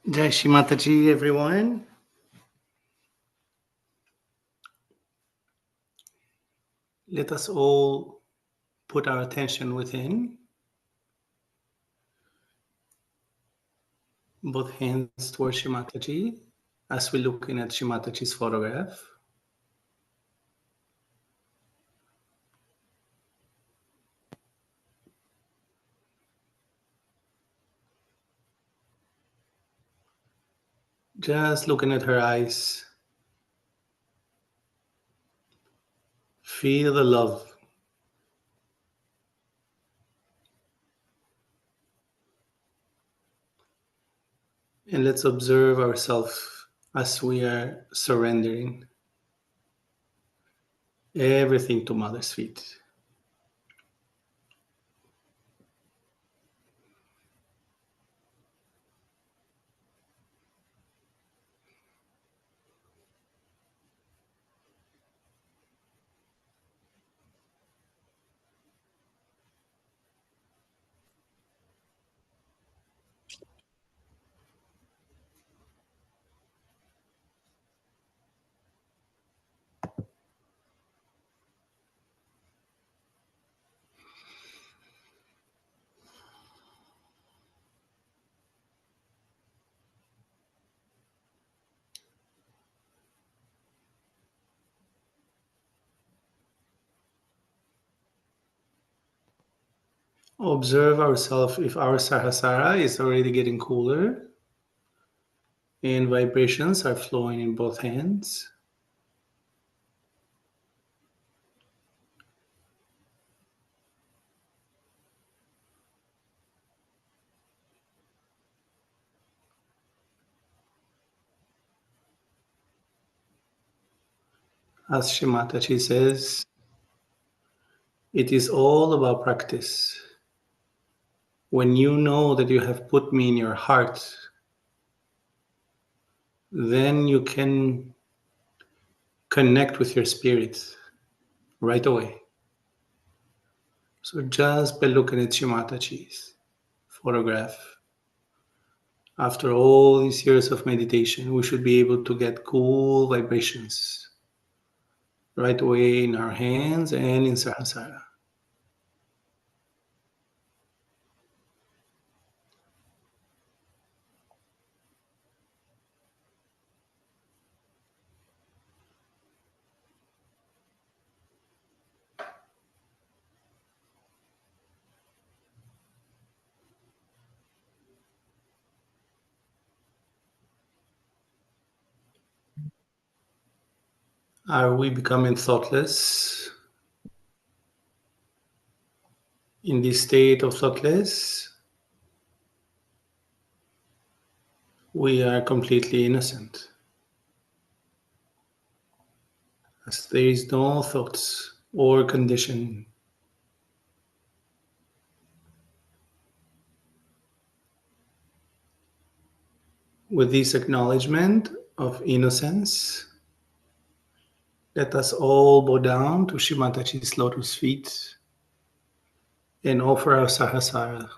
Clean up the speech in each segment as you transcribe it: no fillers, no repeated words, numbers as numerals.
Jai Shri Mataji, everyone. Let us all put our attention within, both hands towards Shri Mataji, as we're looking at Shri Mataji's photograph. Just looking at her eyes. Feel the love. And let's observe ourselves as we are surrendering everything to Mother's feet. Observe ourselves if our Sahasrara is already getting cooler and vibrations are flowing in both hands. As Shri Mataji says, it is all about practice. When you know that you have put me in your heart, then you can connect with your spirit right away. So just by looking at Shri Mataji's photograph, after all these years of meditation, we should be able to get cool vibrations right away in our hands and in Sahasrara. Are we becoming thoughtless? In this state of thoughtless, we are completely innocent, as there is no thoughts or condition. With this acknowledgement of innocence, let us all bow down to Shri Mataji's lotus feet and offer our Sahasrara.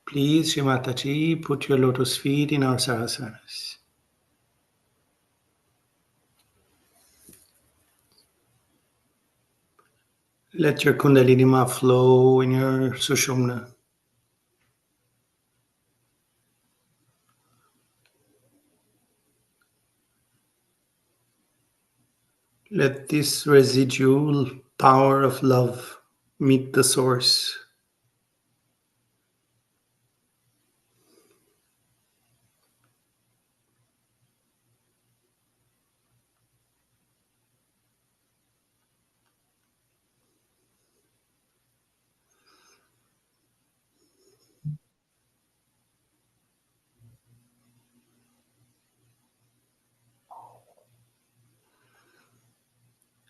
Please, Shri Mataji, put your lotus feet in our Sahasraras. Let your Kundalini Ma flow in your Sushumna. Let this residual power of love meet the source.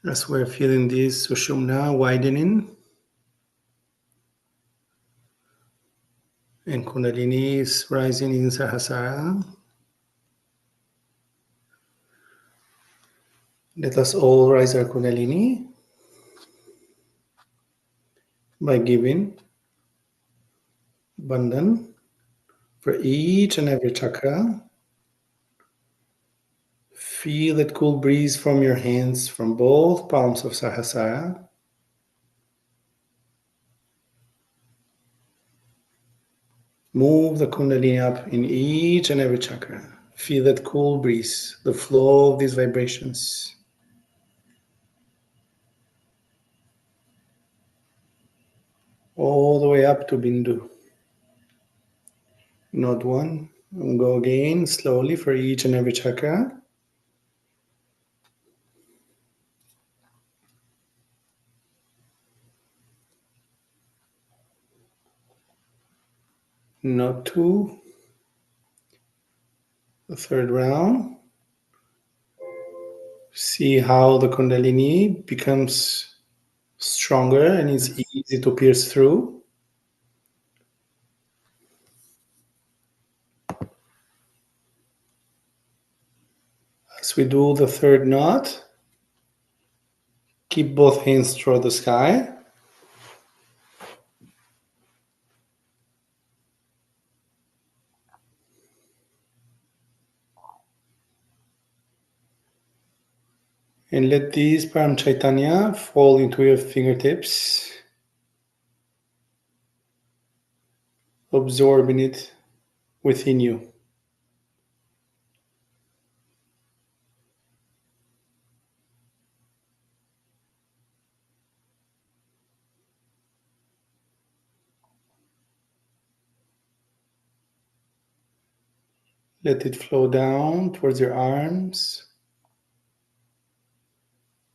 As we're feeling this Sushumna widening and Kundalini is rising in Sahasrara, let us all rise our Kundalini by giving Bandhan For each and every chakra, feel that cool breeze from your hands, from both palms of Sahasrara. Move the Kundalini up in each and every chakra. Feel that cool breeze, the flow of these vibrations. All the way up to Bindu. Node 1. And go again slowly for each and every chakra. Node 2. The third round. See how the Kundalini becomes stronger and is easy to pierce through. As we do the third knot, keep both hands toward the sky. And let these Param Chaitanya fall into your fingertips, absorbing it within you. Let it flow down towards your arms,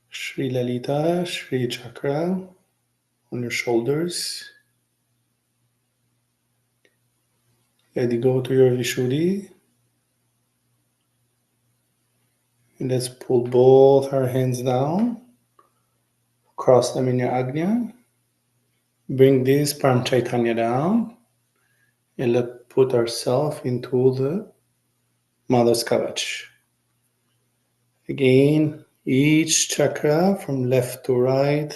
Sri Lalita, Sri Chakra, on your shoulders. Let it go to your Vishuddhi. And let's pull both our hands down, cross them in your Agnya. Bring this Param Chaitanya down, and let's put ourselves into the Mother's Kavach. Again, each chakra from left to right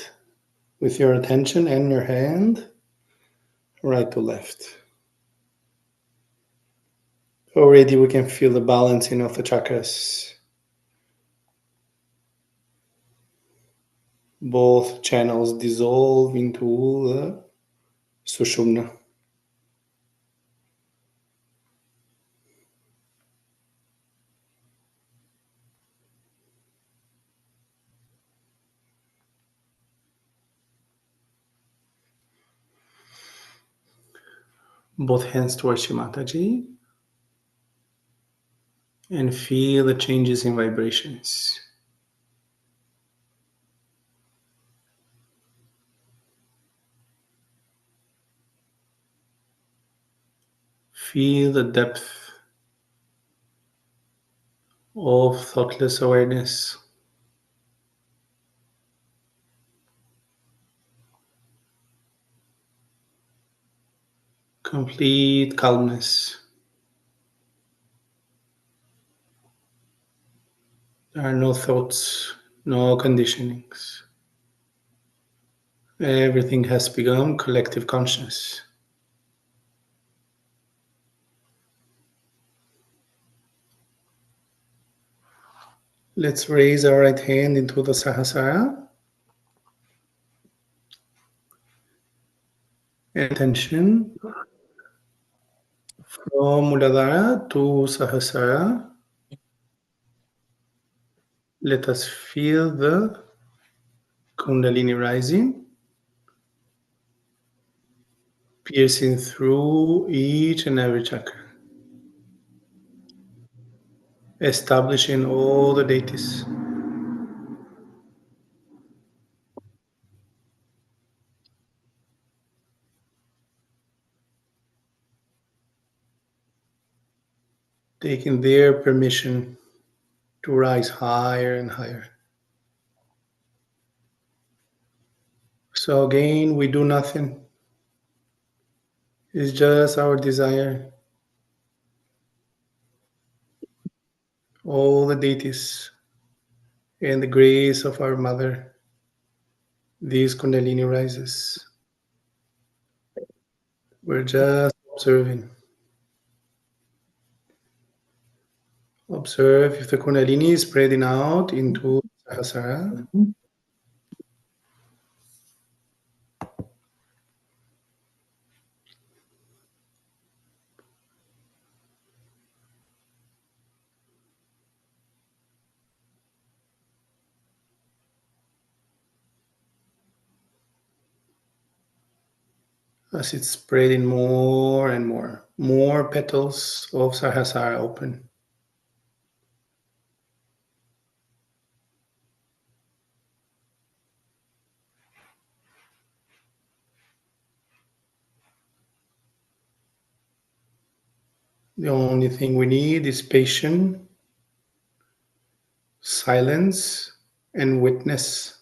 with your attention and your hand, right to left. Already we can feel the balancing of the chakras. Both channels dissolve into the Sushumna. Both hands towards Shimataji. And feel the changes in vibrations. Feel the depth of thoughtless awareness. Complete calmness. There are no thoughts, no conditionings. Everything has become collective consciousness. Let's raise our right hand into the Sahasrara. And attention from Muladhara to Sahasrara. Let us feel the Kundalini rising, piercing through each and every chakra, establishing all the deities. Taking their permission to rise higher and higher. So again, we do nothing. It's just our desire. All the deities and the grace of our mother, these Kundalini rises. We're just observing. Observe if the Kundalini is spreading out into Sahasrara. As it's spreading more and more petals of Sahasrara open. The only thing we need is patience, silence, and witness.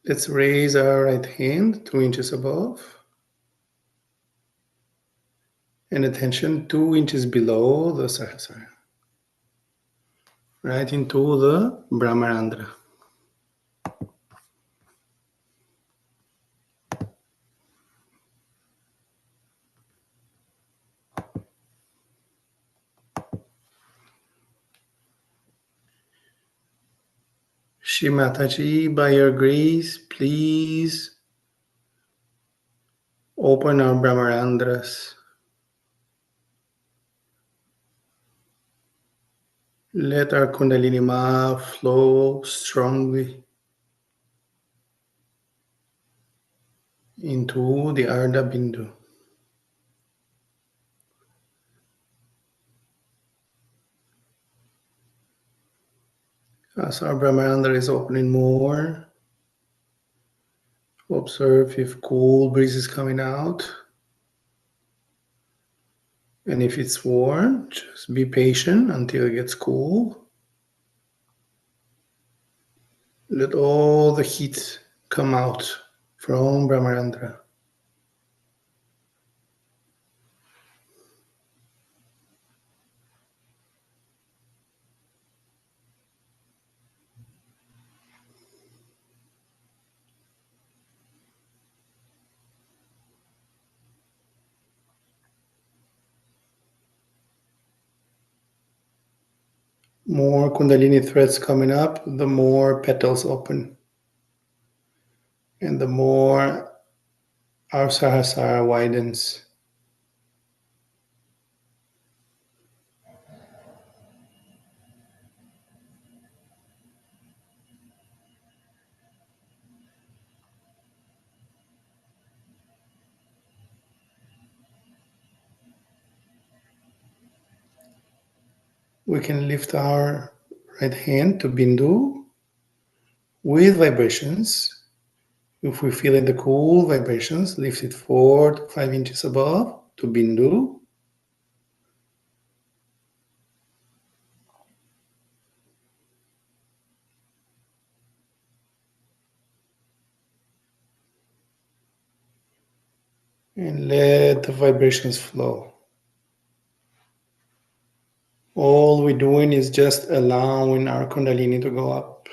Let's raise our right hand 2 inches above and attention 2 inches below the Sahasrara, right into the Brahmarandra. Shri Mataji, by your grace, please open our Brahmarandras. Let our Kundalini Ma flow strongly into the Ardha Bindu. As our Brahmarandra is opening more, observe if cool breeze is coming out. And if it's warm, just be patient until it gets cool. Let all the heat come out from Brahmarandra. More Kundalini threads coming up, the more petals open. And the more our Sahasrara widens. We can lift our right hand to Bindu with vibrations. If we feel in the cool vibrations, lift it 4 to 5 inches above to Bindu. And let the vibrations flow. All we're doing is just allowing our Kundalini to go up.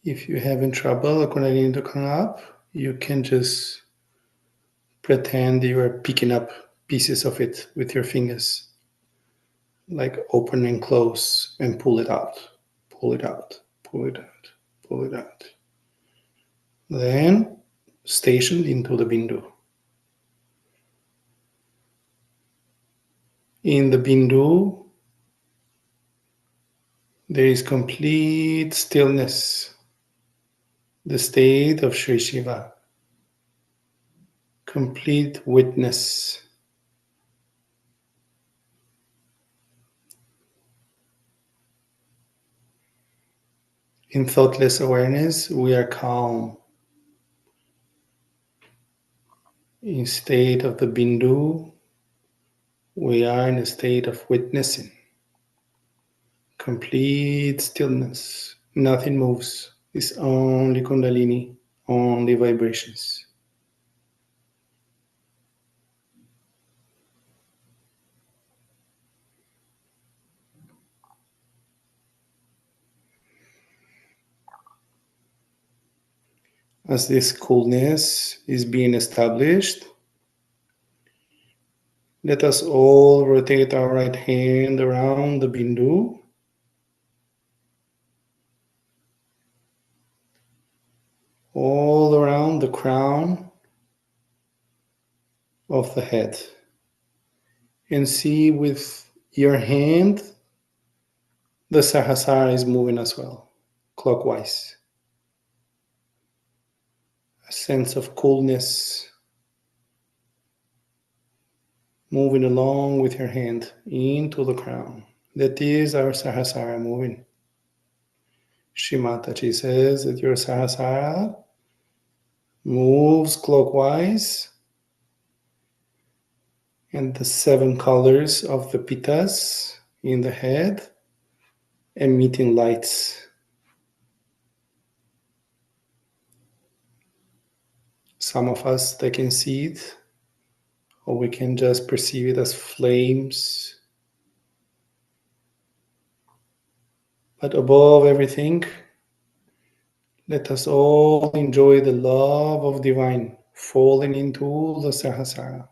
If you're having trouble the Kundalini to come up, you can just pretend you are picking up pieces of it with your fingers. Like open and close and pull it out, pull it out, pull it out, pull it out. Then station into the Bindu. In the Bindu, there is complete stillness, the state of Sri Shiva, complete witness. In thoughtless awareness, we are calm. In state of the Bindu, we are in a state of witnessing, complete stillness, Nothing moves. It's only Kundalini, only vibrations. As this coolness is being established, let us all rotate our right hand around the Bindu, all around the crown of the head, and see with your hand the Sahasrara is moving as well, clockwise. A sense of coolness moving along with your hand into the crown. That is our Sahasrara moving. Shri Mataji says that your Sahasrara moves clockwise, and the 7 colors of the pittas in the head emitting lights. Some of us, they can see it, or we can just perceive it as flames. But above everything, let us all enjoy the love of divine falling into the Sahasrara.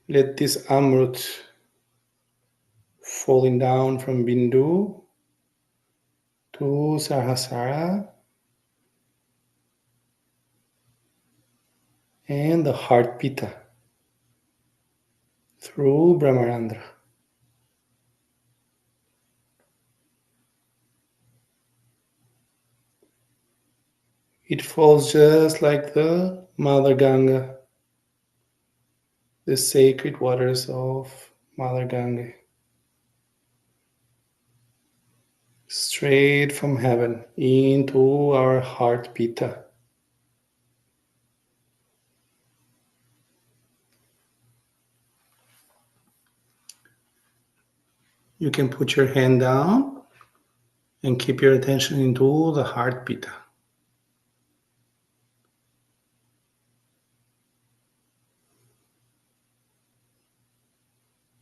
Let this Amrut falling down from Bindu to Sahasrara and the heart Pitta through Brahmarandra. It falls just like the Mother Ganga, the sacred waters of Mother Ganga, straight from heaven into our heart Pitta. You can put your hand down and keep your attention into the heart Pitta.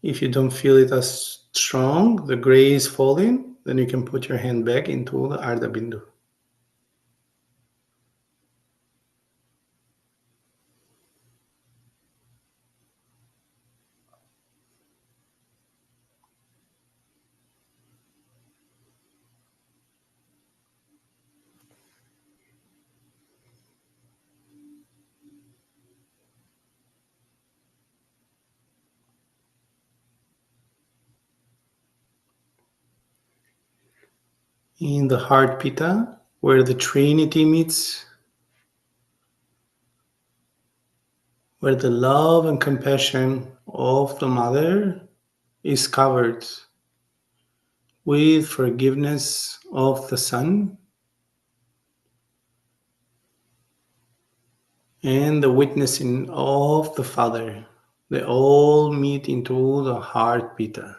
If you don't feel it as strong, the gray is falling, then you can put your hand back into the Ardha Bindu. In the heart Pitta, where the Trinity meets, where the love and compassion of the Mother is covered with forgiveness of the Son and the witnessing of the Father. They all meet into the heart Pitta.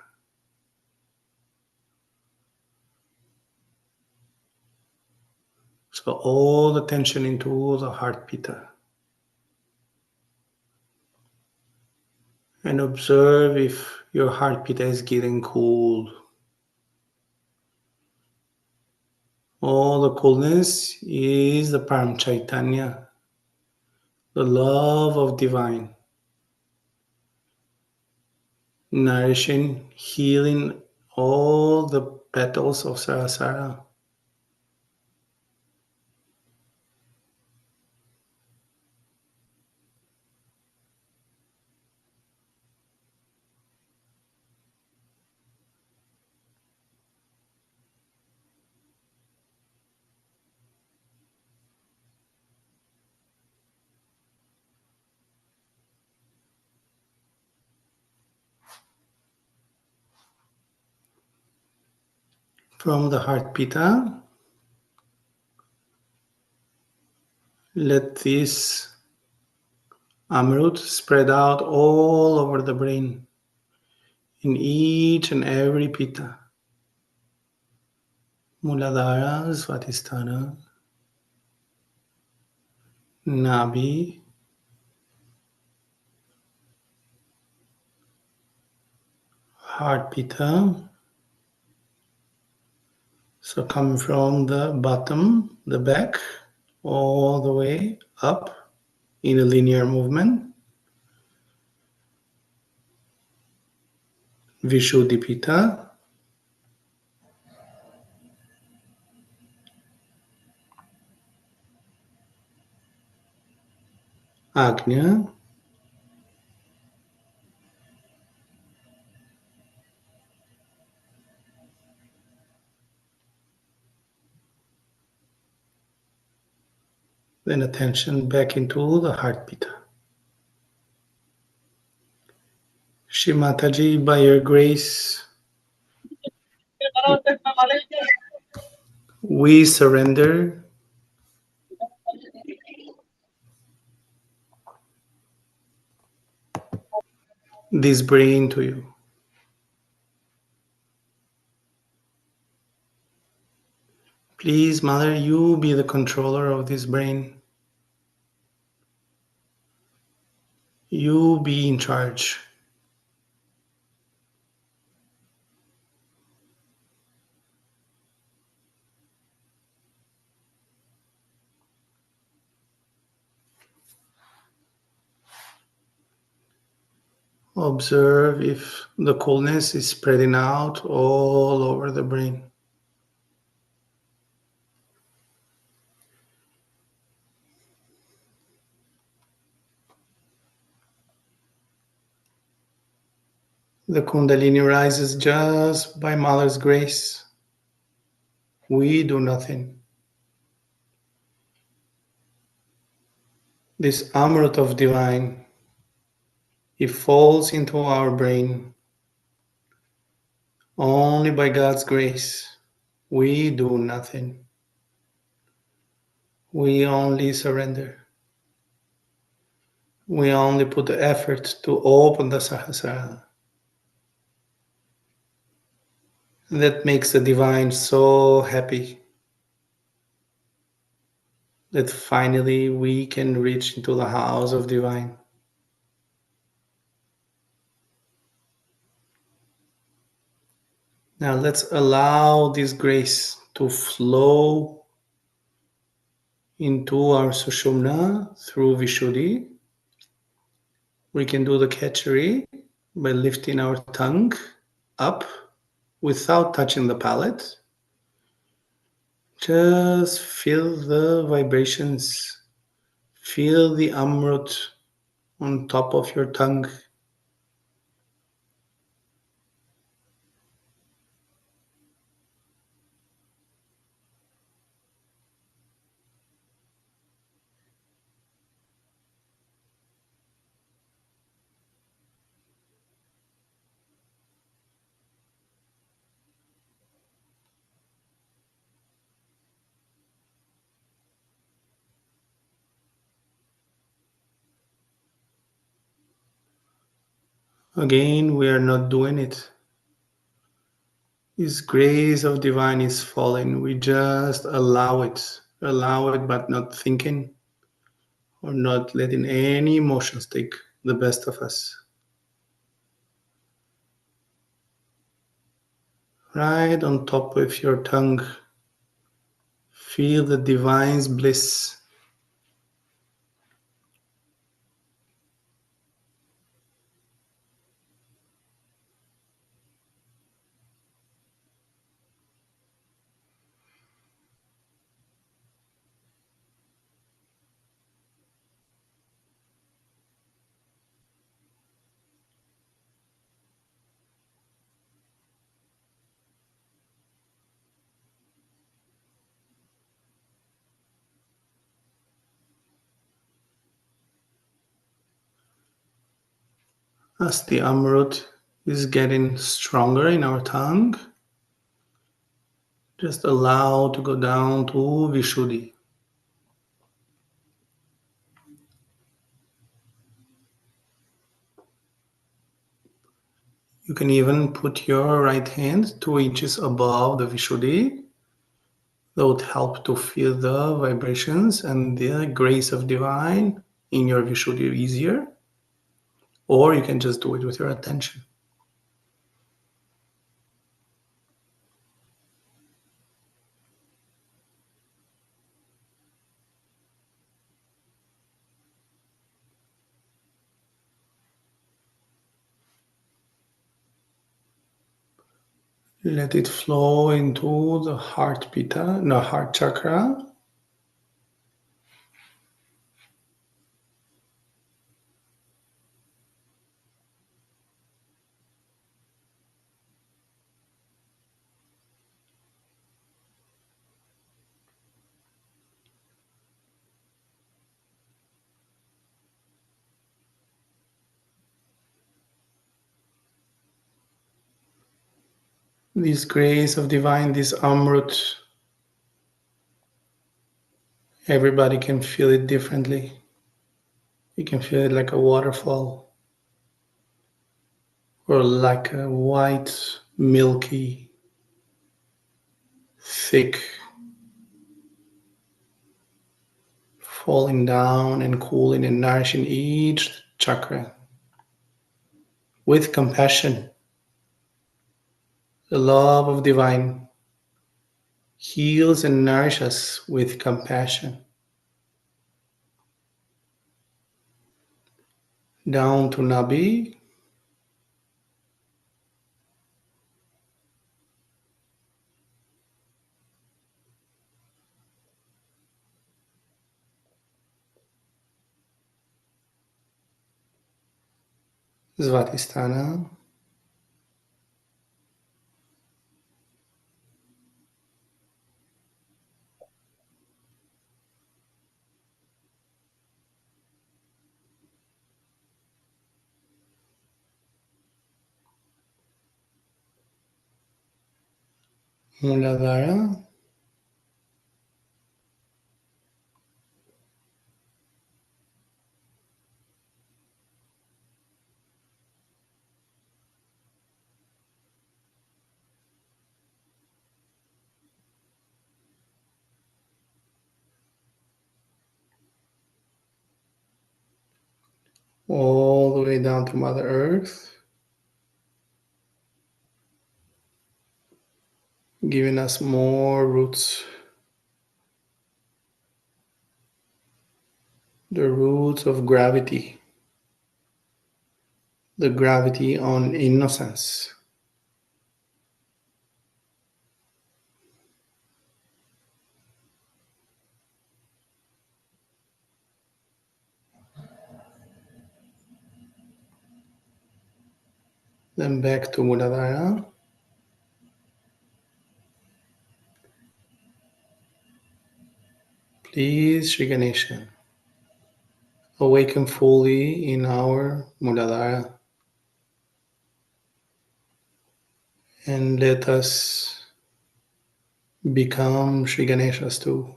So all the tension into the heart Pitta. And observe if your heart Pitta is getting cool. All the coolness is the Param Chaitanya, the love of divine, nourishing, healing all the petals of Sarasara. From the heart Pitta, let this Amrut spread out all over the brain, in each and every Pitta. Muladhara, Svatisthana, Nabi, Heart Pita. So come from the bottom, the back, all the way up in a linear movement. Vishuddhipita, Agnya, then attention back into the heart pita. Shri Mataji, by your grace, we surrender this brain to you. Please, Mother, you be the controller of this brain. You be in charge. Observe if the coolness is spreading out all over the brain. The Kundalini rises just by Mother's grace. We do nothing. This Amrit of Divine, it falls into our brain only by God's grace. We do nothing. We only surrender. We only put the effort to open the Sahasrara. That makes the Divine so happy that finally we can reach into the house of Divine. Now let's allow this grace to flow into our Sushumna through Vishuddhi. We can do the Khechari by lifting our tongue up without touching the palate. Just feel the vibrations. Feel the Amrut on top of your tongue. Again, we are not doing it. This grace of divine is falling. We just allow it. Allow it, but not thinking or not letting any emotions take the best of us. Right on top of your tongue, feel the divine's bliss. As the Amrut is getting stronger in our tongue, just allow to go down to Vishuddhi. You can even put your right hand 2 inches above the Vishuddhi that would help to feel the vibrations and the grace of divine in your visual easier, or you can just do it with your attention. Let it flow into the heart pita, no, heart chakra. This grace of divine, this Amrut, everybody can feel it differently. You can feel it like a waterfall or like a white, milky, thick, falling down and cooling and nourishing each chakra with compassion. The love of divine heals and nourishes us with compassion. Down to Nabi. Svatisthana. Muladhara. All the way down to Mother Earth, giving us more roots. The roots of gravity, the gravity on innocence. Then back to Muladhara. Please, Sri Ganesha, awaken fully in our Muladhara and let us become Sri Ganeshas too.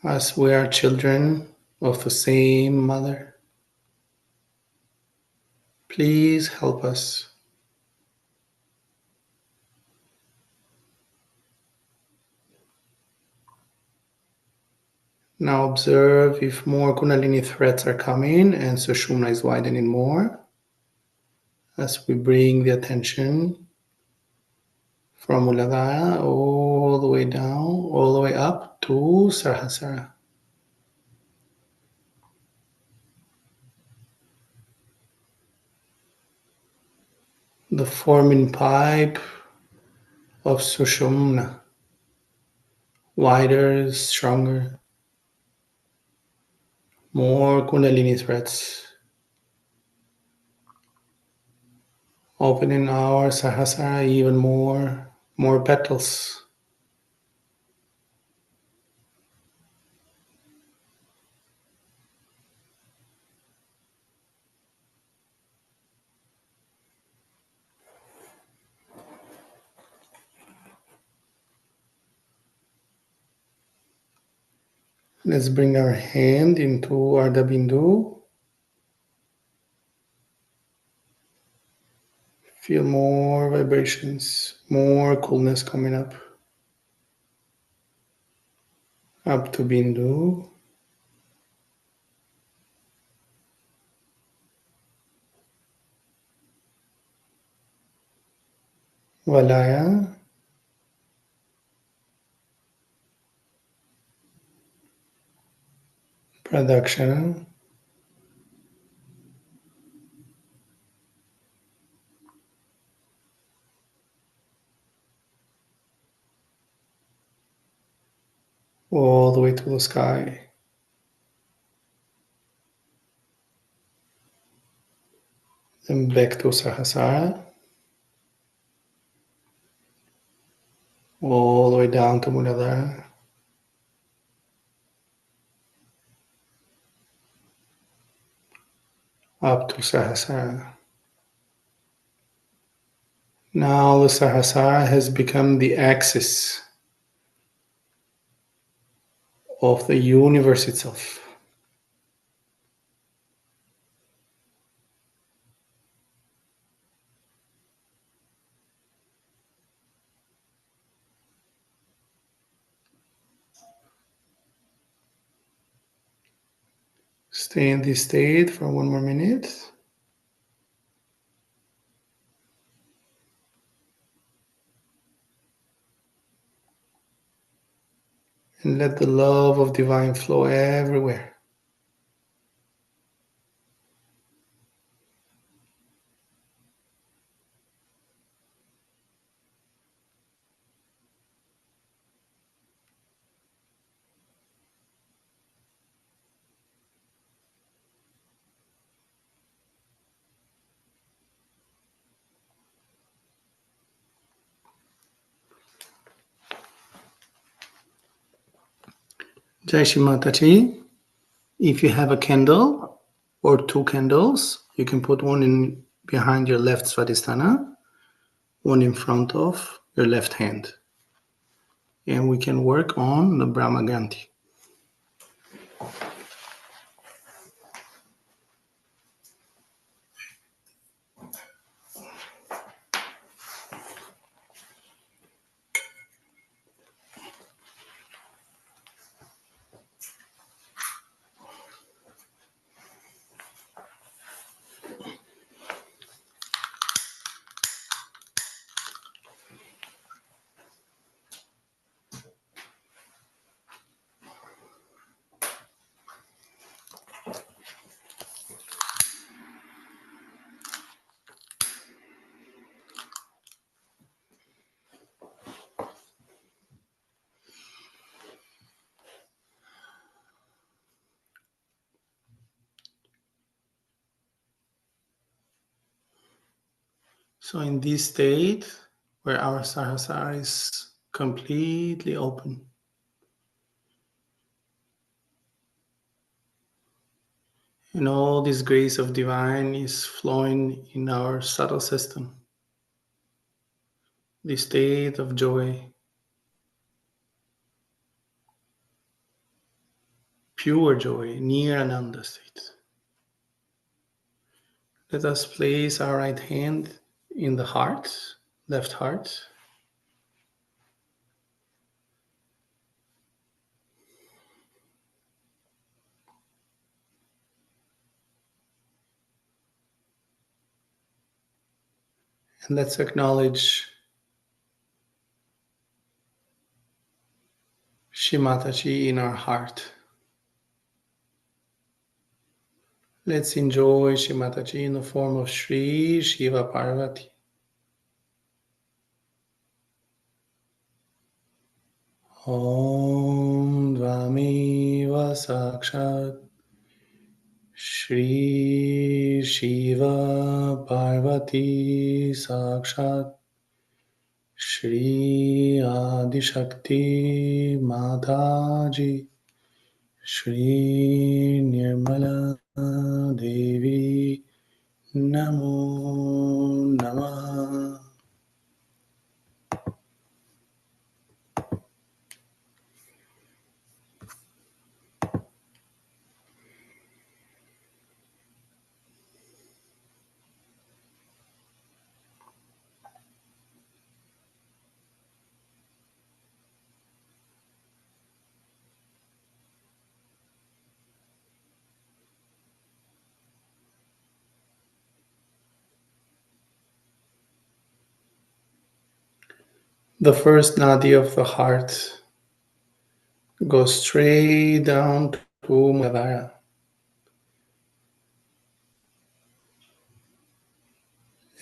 As we are children of the same mother, please help us. Now observe if more Kundalini threads are coming and Sushumna is widening more as we bring the attention from Muladhara all the way down, all the way up to Sahasrara. The forming pipe of Sushumna, wider, stronger, more Kundalini threads, opening our Sahasrara even more petals. Let's bring our hand into Ardha Bindu. Feel more vibrations, more coolness coming up. up to Bindu, Valaya, Pradakshana, all the way to the sky. Then back to Sahasrara, all the way down to Muladhara, up to Sahasrara. Now the Sahasrara has become the axis of the universe itself. Stay in this state for one more minute. And let the love of divine flow everywhere. Jai Shri Mataji. If you have a candle or two candles, you can put one in behind your left Svadhisthana, one in front of your left hand. And we can work on the Brahma Ganti. So in this state, where our Sahasrara is completely open, and all this grace of divine is flowing in our subtle system, the state of joy, pure joy, near Ananda state. Let us place our right hand in the heart, left heart. And let's acknowledge Shri Mataji in our heart. Let's enjoy Shri Mataji in the form of Shri Shiva Parvati. Om Dvamiva Sakshat Shri Shiva Parvati Sakshat Shri Adi Shakti Mataji Shri Nirmala Devi Namo Namaha. The first nadi of the heart goes straight down to Muladhara,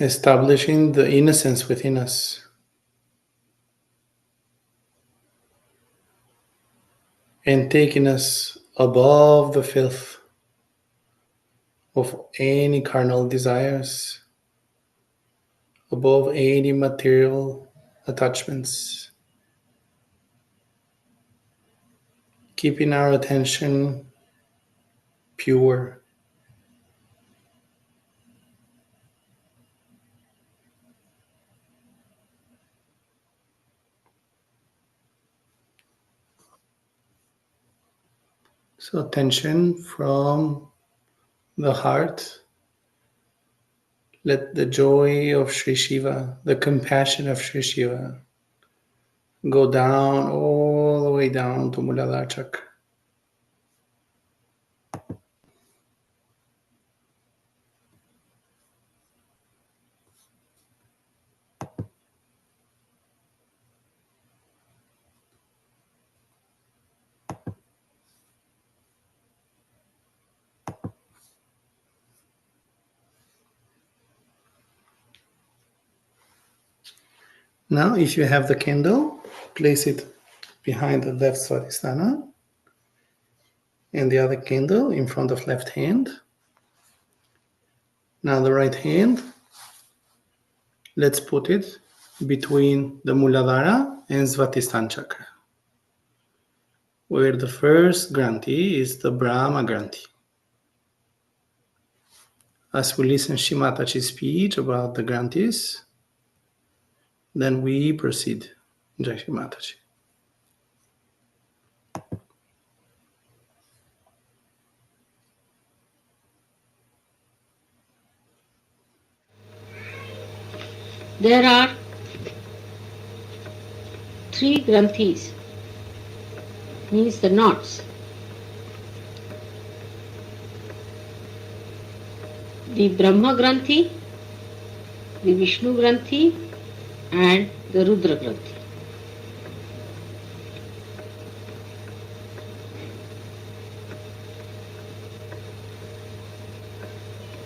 establishing the innocence within us and taking us above the filth of any carnal desires, above any material attachments, keeping our attention pure. So, attention from the heart. Let the joy of Sri Shiva, the compassion of Sri Shiva, go down all the way down to Muladhara Chakra. Now, if you have the candle, place it behind the left Svadhisthana and the other candle in front of left hand. Now the right hand, let's put it between the Muladhara and Svadhisthana chakra, where the first Granthi is the Brahma Granthi. As we listen Shimataji's speech about the Granthis, then we proceed. Jai Shri Mataji. There are three granthis, means the knots. The Brahma Granthi, the Vishnu Granthi, and the Rudra Granthi.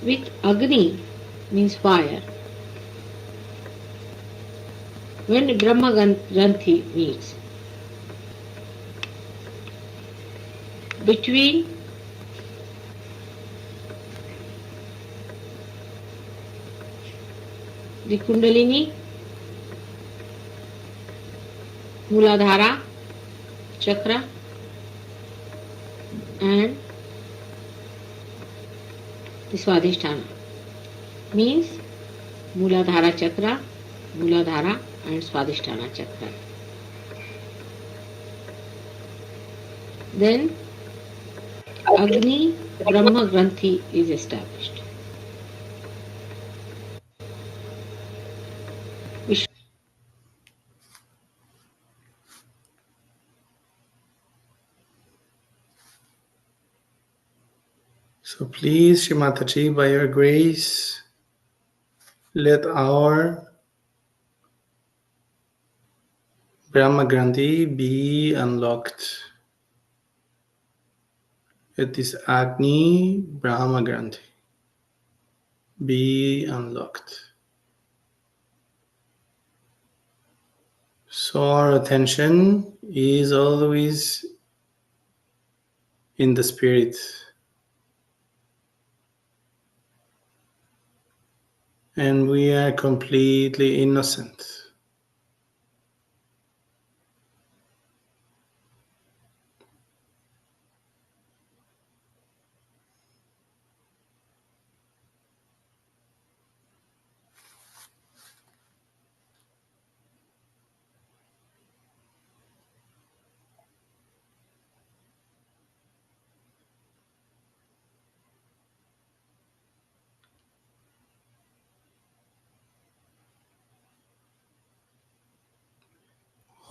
With Agni means fire. When Brahma Granthi meets, between the Kundalini, Muladhara chakra, and the Swadhisthana, means Muladhara chakra, Muladhara and Swadhisthana chakra. Then Agni Brahma Granthi is established. So please, Shri Mataji, by your grace, let our Brahma Granthi be unlocked. Let this Agni Brahma Granthi be unlocked. So our attention is always in the spirit. And we are completely innocent.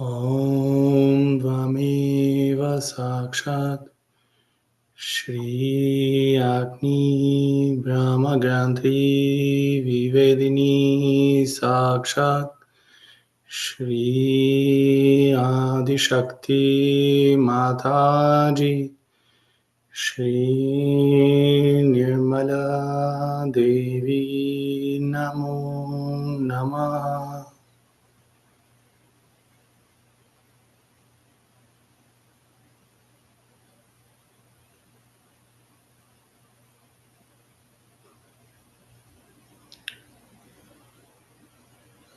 Om Vameva Sakshat Shri Agni Brahma Granthi Vivedini Sakshat Shri Adi Shakti Mataji, Shri Nirmala Devi Namo Namaha.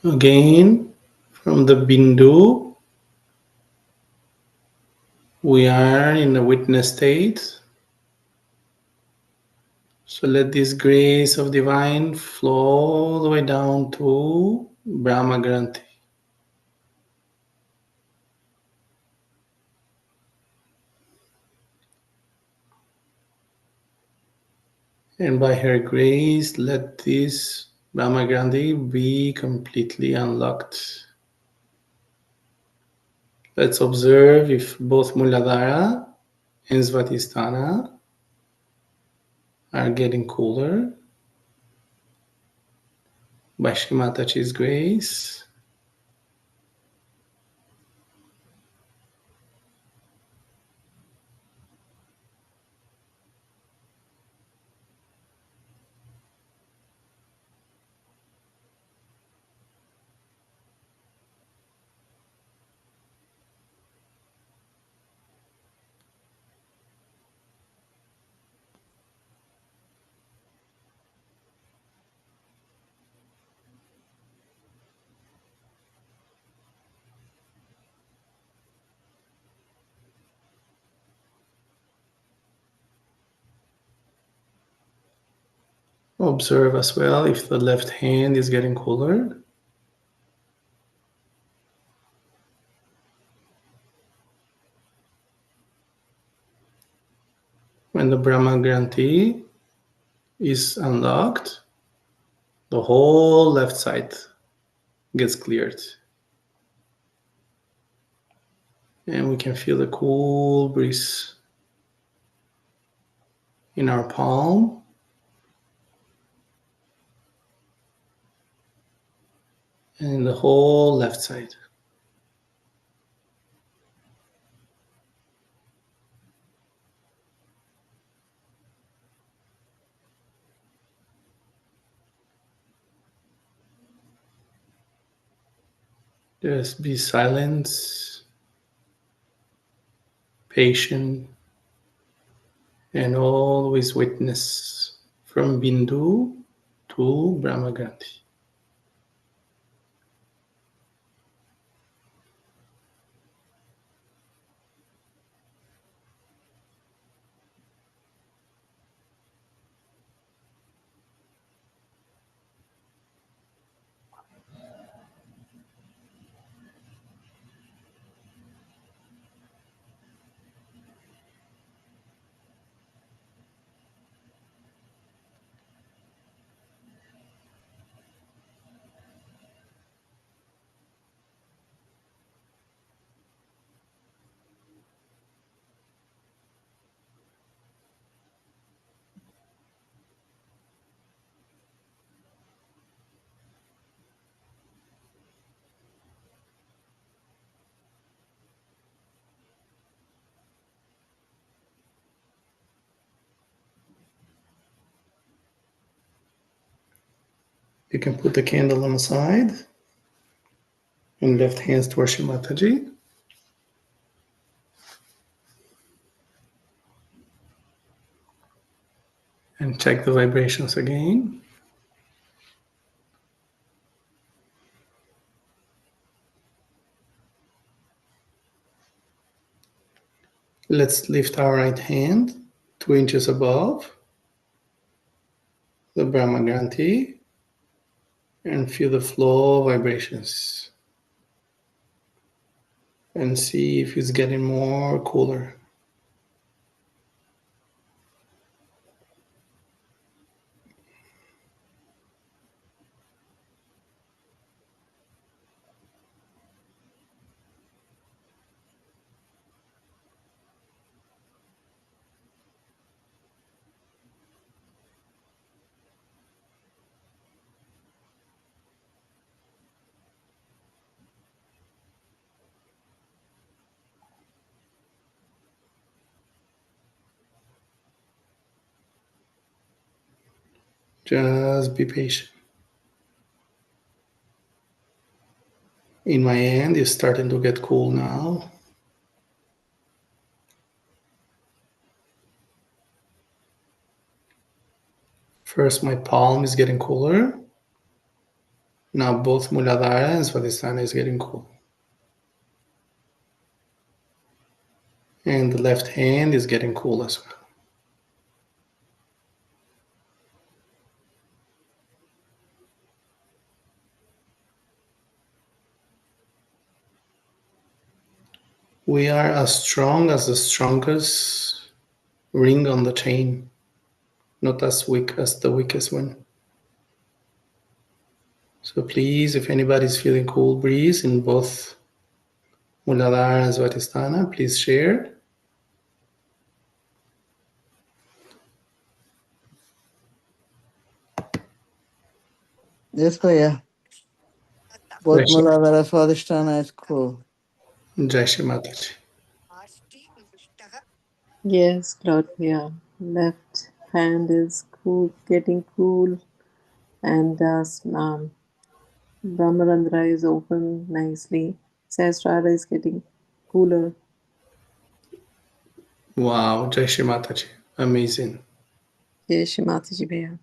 Again, from the Bindu, we are in the witness state. So let this grace of divine flow all the way down to Brahma Granthi. And by her grace, let this Brahma Granthi be completely unlocked. Let's observe if both Muladhara and Svatisthana are getting cooler by Shri Mataji's grace. Observe as well if the left hand is getting cooler. When the Brahma Granthi is unlocked, the whole left side gets cleared. And we can feel the cool breeze in our palm and in the whole left side. Just be silent, patient, and always witness from Bindu to Brahma Granthi. You can put the candle on the side and left hands towards Shri Mataji. And check the vibrations again. Let's lift our right hand 2 inches above the Brahma Granthi and feel the flow of vibrations and see if it's getting more cooler. Just be patient. In my hand, it's starting to get cool now. First, my palm is getting cooler. Now, both Muladhara and Svadhisthana is getting cool. And the left hand is getting cool as well. We are as strong as the strongest ring on the chain, not as weak as the weakest one. So please, if anybody's feeling cool breeze in both Muladhara and Svadhisthana, please share. Yes, Bhaiya. Both Muladhara Swadhisthana is cool. Jai Shri Mataji. Yes, Claudia. Left hand is cool, getting cool, and Brahmarandra is open nicely. Sahasrara is getting cooler. Wow, Jai Shri Mataji. Amazing. Yes, Mataji Bhaiya.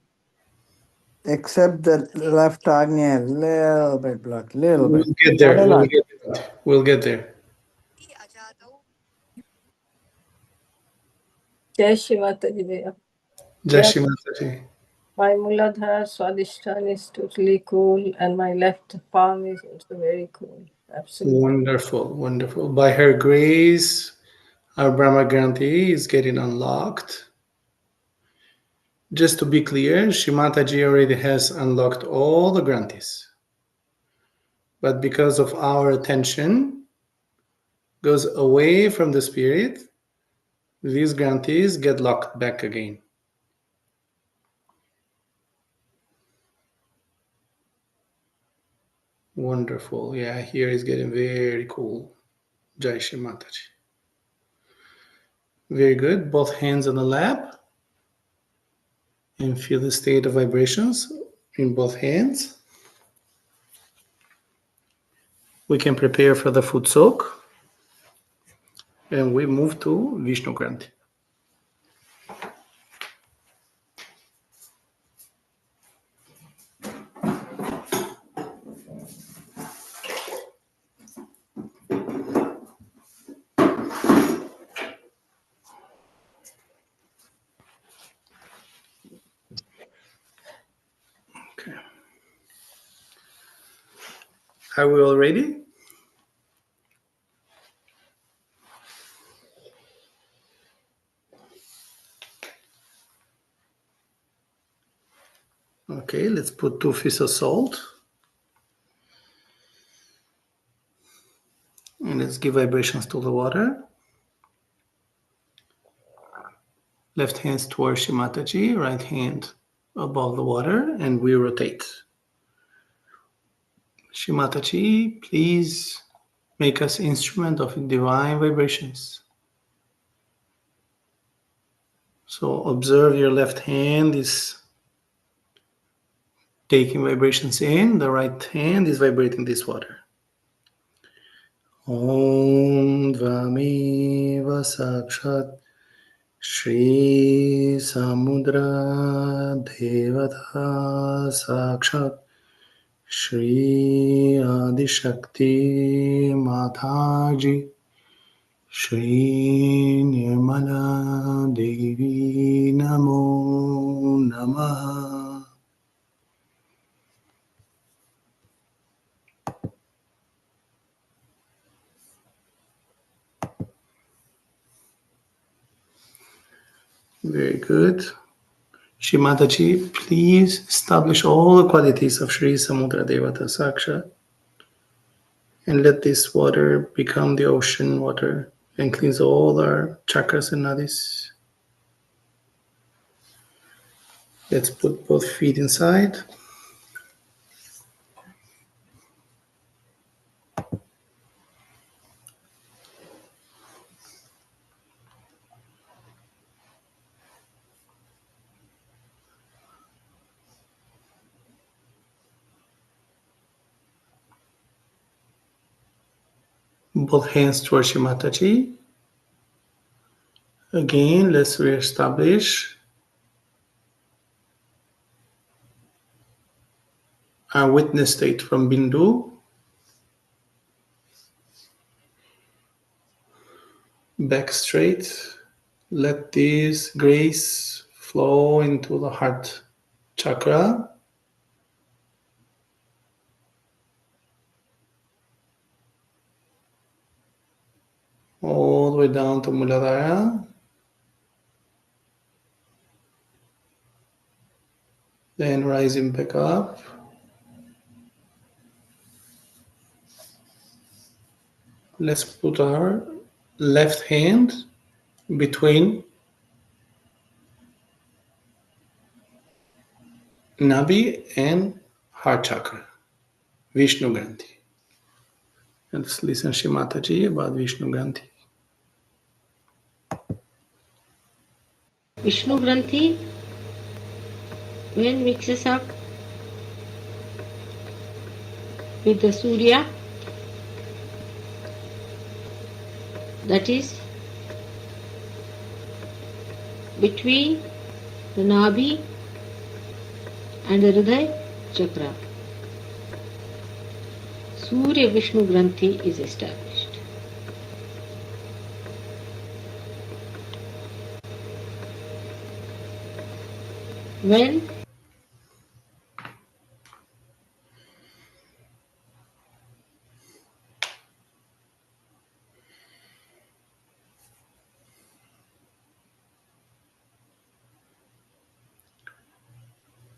Except the left Agnya, little bit blocked, little We'll bit. get Not there. a We'll lot. get there. We'll get there. Jai Shri Mataji Bhaiya. Jai Yes, Shri Mataji. my Muladhara Swadhisthana is totally cool, and my left palm is also very cool. Absolutely. Wonderful, wonderful. By her grace, our Brahma Granthi is getting unlocked. Just to be clear, Shrimataji already has unlocked all the Granthis. But because of our attention goes away from the spirit, these Granthis get locked back again. Wonderful. Yeah, here is getting very cool. Jai Shri Mataji. Very good. Both hands on the lap. And feel the state of vibrations in both hands. We can prepare for the foot soak. And we move to Vishnu Granthi. Okay. Are we all ready? Okay, let's put 2 fistfuls of salt. And let's give vibrations to the water. Left hand towards Shimataji, right hand above the water, and we rotate. Shimataji, please make us instrument of divine vibrations. So observe your left hand is taking vibrations in, the right hand is vibrating this water. Om Dvameva Sakshat Shri Samudra Devata Sakshat Shri Adishakti Mataji Shri Nirmala Devi Namo Namaha. Very good. Shri Mataji, please establish all the qualities of Shri Samudra Devata Saksha and let this water become the ocean water and cleanse all our chakras and nadis. Let's put both feet inside. Both hands towards your Mataji. Again, let's reestablish our witness state from Bindu. Back straight. Let this grace flow into the heart chakra. All the way down to Muladhara. Then rising back up. Let's put our left hand between Nabi and heart chakra, Vishnu Granthi. And let's listen Shri Mataji about Vishnu Granthi. Vishnu Granthi, when mixes up with the Surya, that is between the Nabhi and the Hriday chakra, Surya Vishnu Granthi is established. When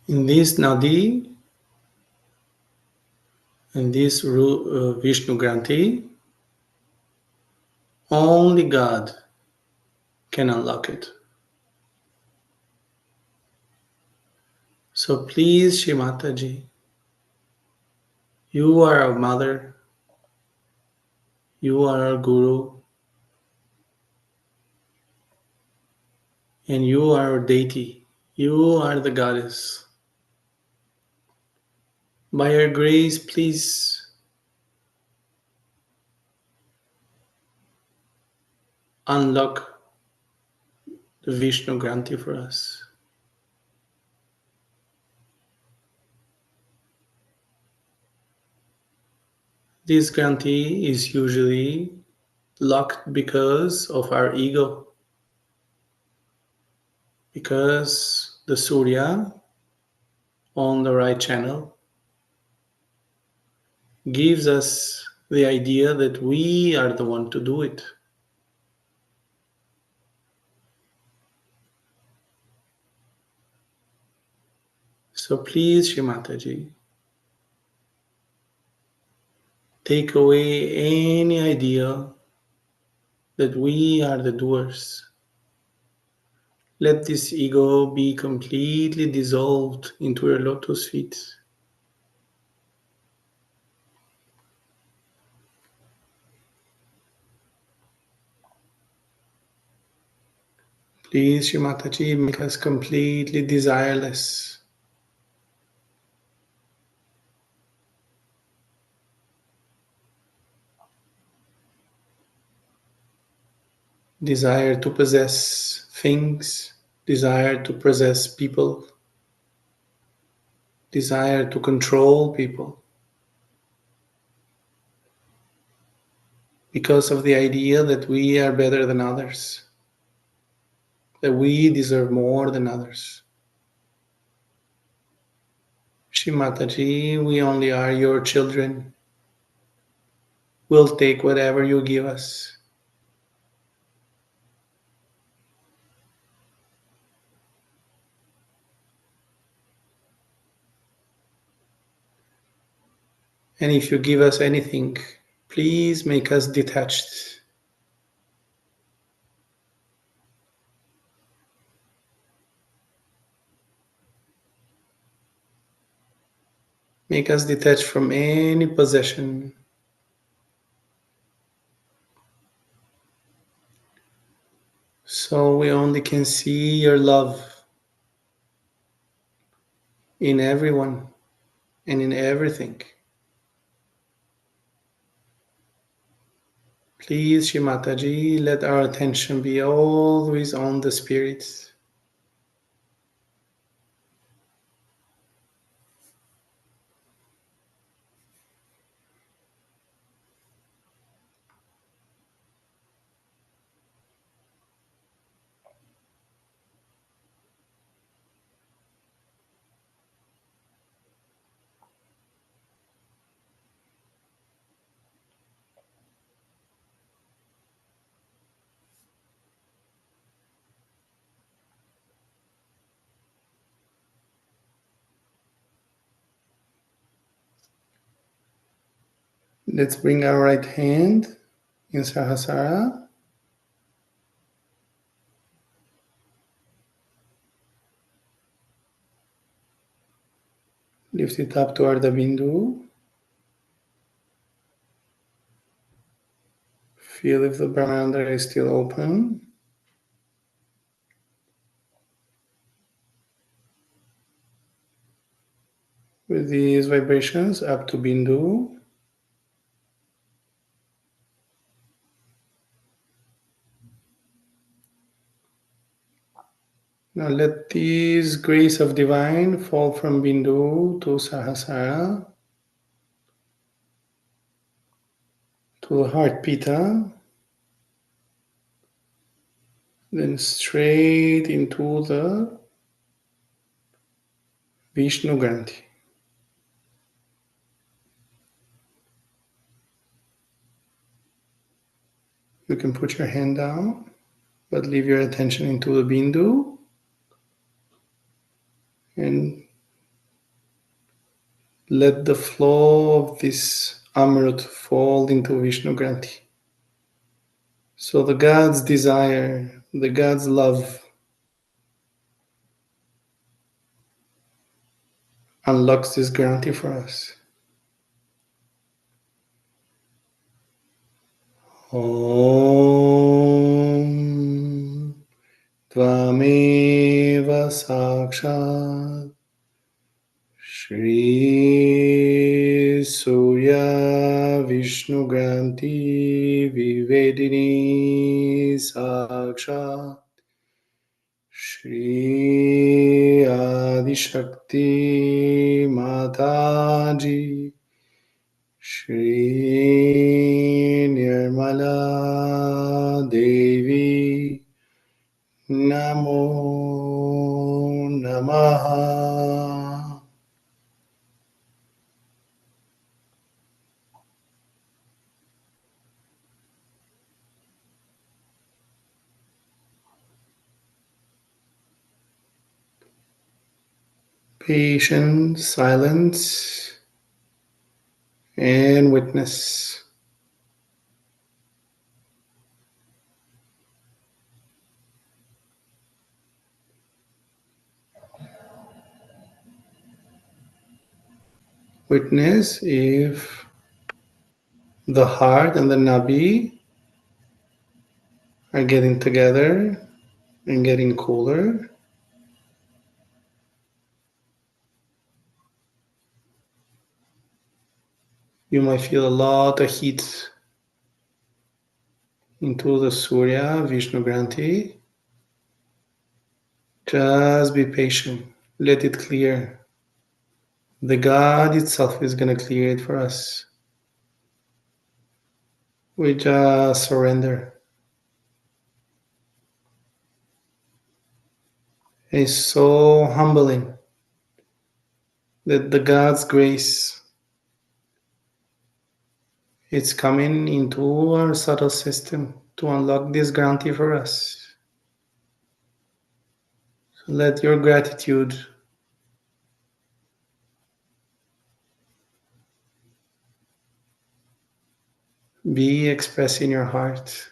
In this Nadi, in this Vishnu Granthi, only God can unlock it. So please, Shri Mataji, you are our mother, you are our guru, and you are our deity. You are the goddess. By your grace, please unlock the Vishnu Granthi for us. This Granthi is usually locked because of our ego, because the Surya on the right channel gives us the idea that we are the one to do it. So please, Shri Mataji, take away any idea that we are the doers. Let this ego be completely dissolved into your lotus feet. Please, Shri Mataji, make us completely desireless. Desire to possess things, desire to possess people, desire to control people. Because of the idea that we are better than others, that we deserve more than others. Shri Mataji, we only are your children. We'll take whatever you give us. And if you give us anything, please make us detached. Make us detached from any possession. So we only can see your love in everyone and in everything. Please, Shimataji, let our attention be always on the spirits. Let's bring our right hand in Sahasrara. Lift it up to Ardha Bindu. Feel if the Brahmanandra is still open. With these vibrations up to Bindu. Now let these grace of divine fall from Bindu to Sahasrara, to the heart pita, then straight into the Vishnu Granthi. You can put your hand down, but leave your attention into the Bindu and let the flow of this Amrit fall into Vishnu Granthi. So the God's desire, the God's love unlocks this Granthi for us. Om Tvameva Sakshat Shri Surya Vishnu Granthi Vivedini Sakshat Shri Adi Shakti Mataji Shri Nirmala Devi Namo Namaha. Patience, silence, and witness. Witness if the heart and the nabi are getting together and getting cooler. You might feel a lot of heat into the Surya Vishnu Granthi. Just be patient. Let it clear. The God itself is going to clear it for us. We just surrender. It's so humbling that the God's grace is coming into our subtle system to unlock this Granthi for us. So let your gratitude be expressed in your heart.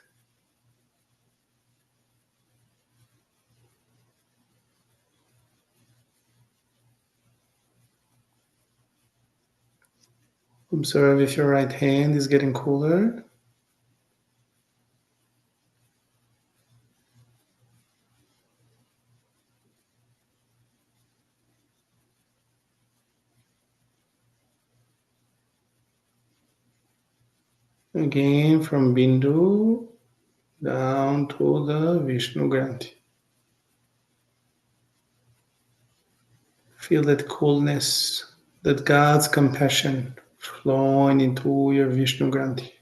Observe if your right hand is getting cooler. Again, from Bindu down to the Vishnu Granthi. Feel that coolness, that God's compassion flowing into your Vishnu Granthi.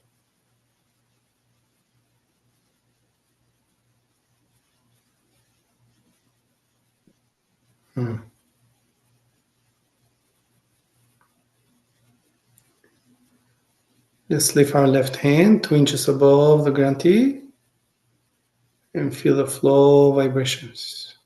Let's lift our left hand 2 inches above the Granthi and feel the flow vibrations.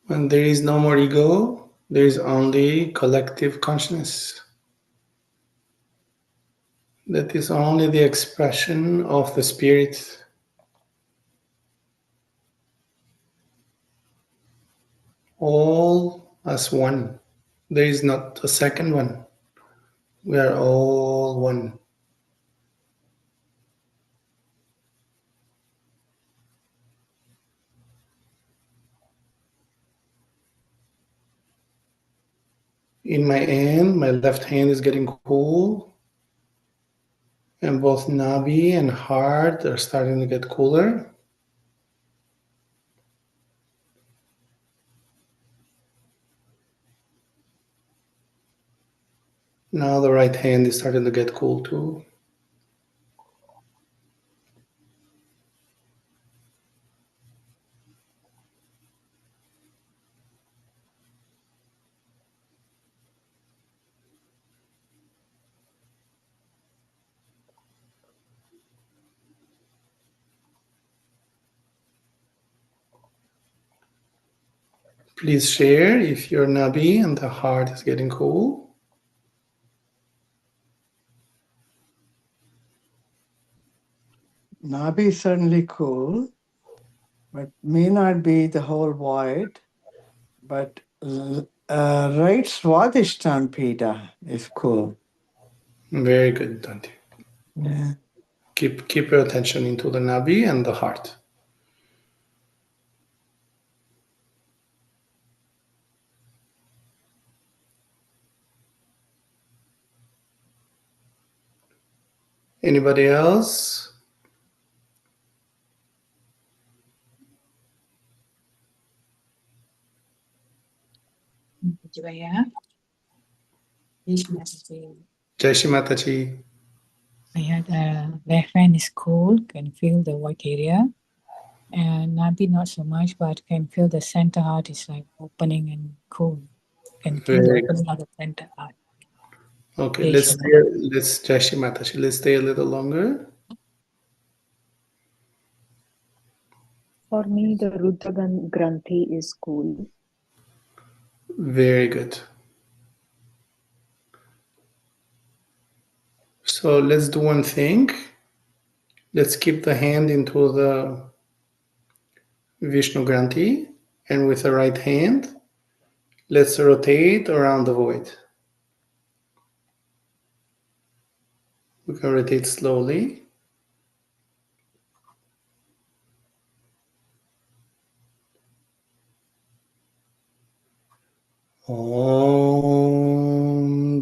When there is no more ego, there is only collective consciousness. That is only the expression of the spirit. All as one. There is not a second one. We are all one. In my hand, my left hand is getting cool, and both nabi and heart are starting to get cooler. Now the right hand is starting to get cool too. Please share if your nabi and the heart is getting cool. Nabi is certainly cool, but may not be the whole void. But right Swadhisthana Pita is cool. Very good, Dante. Yeah. Keep your attention into the nabi and the heart. Anybody else? Jaya. Jai Shri Mataji. The left hand is cool, can feel the white area. And Nabi not so much, but can feel the center heart is like opening and cool. Can feel the opening of the center heart. Okay, Jai let's Shri Jai Shri Mataji. Let's stay a little longer. For me, the Rudra Granthi is cool. Very good. So let's do one thing. Let's keep the hand into the Vishnu Granthi, and with the right hand, let's rotate around the void. We can rotate slowly. Om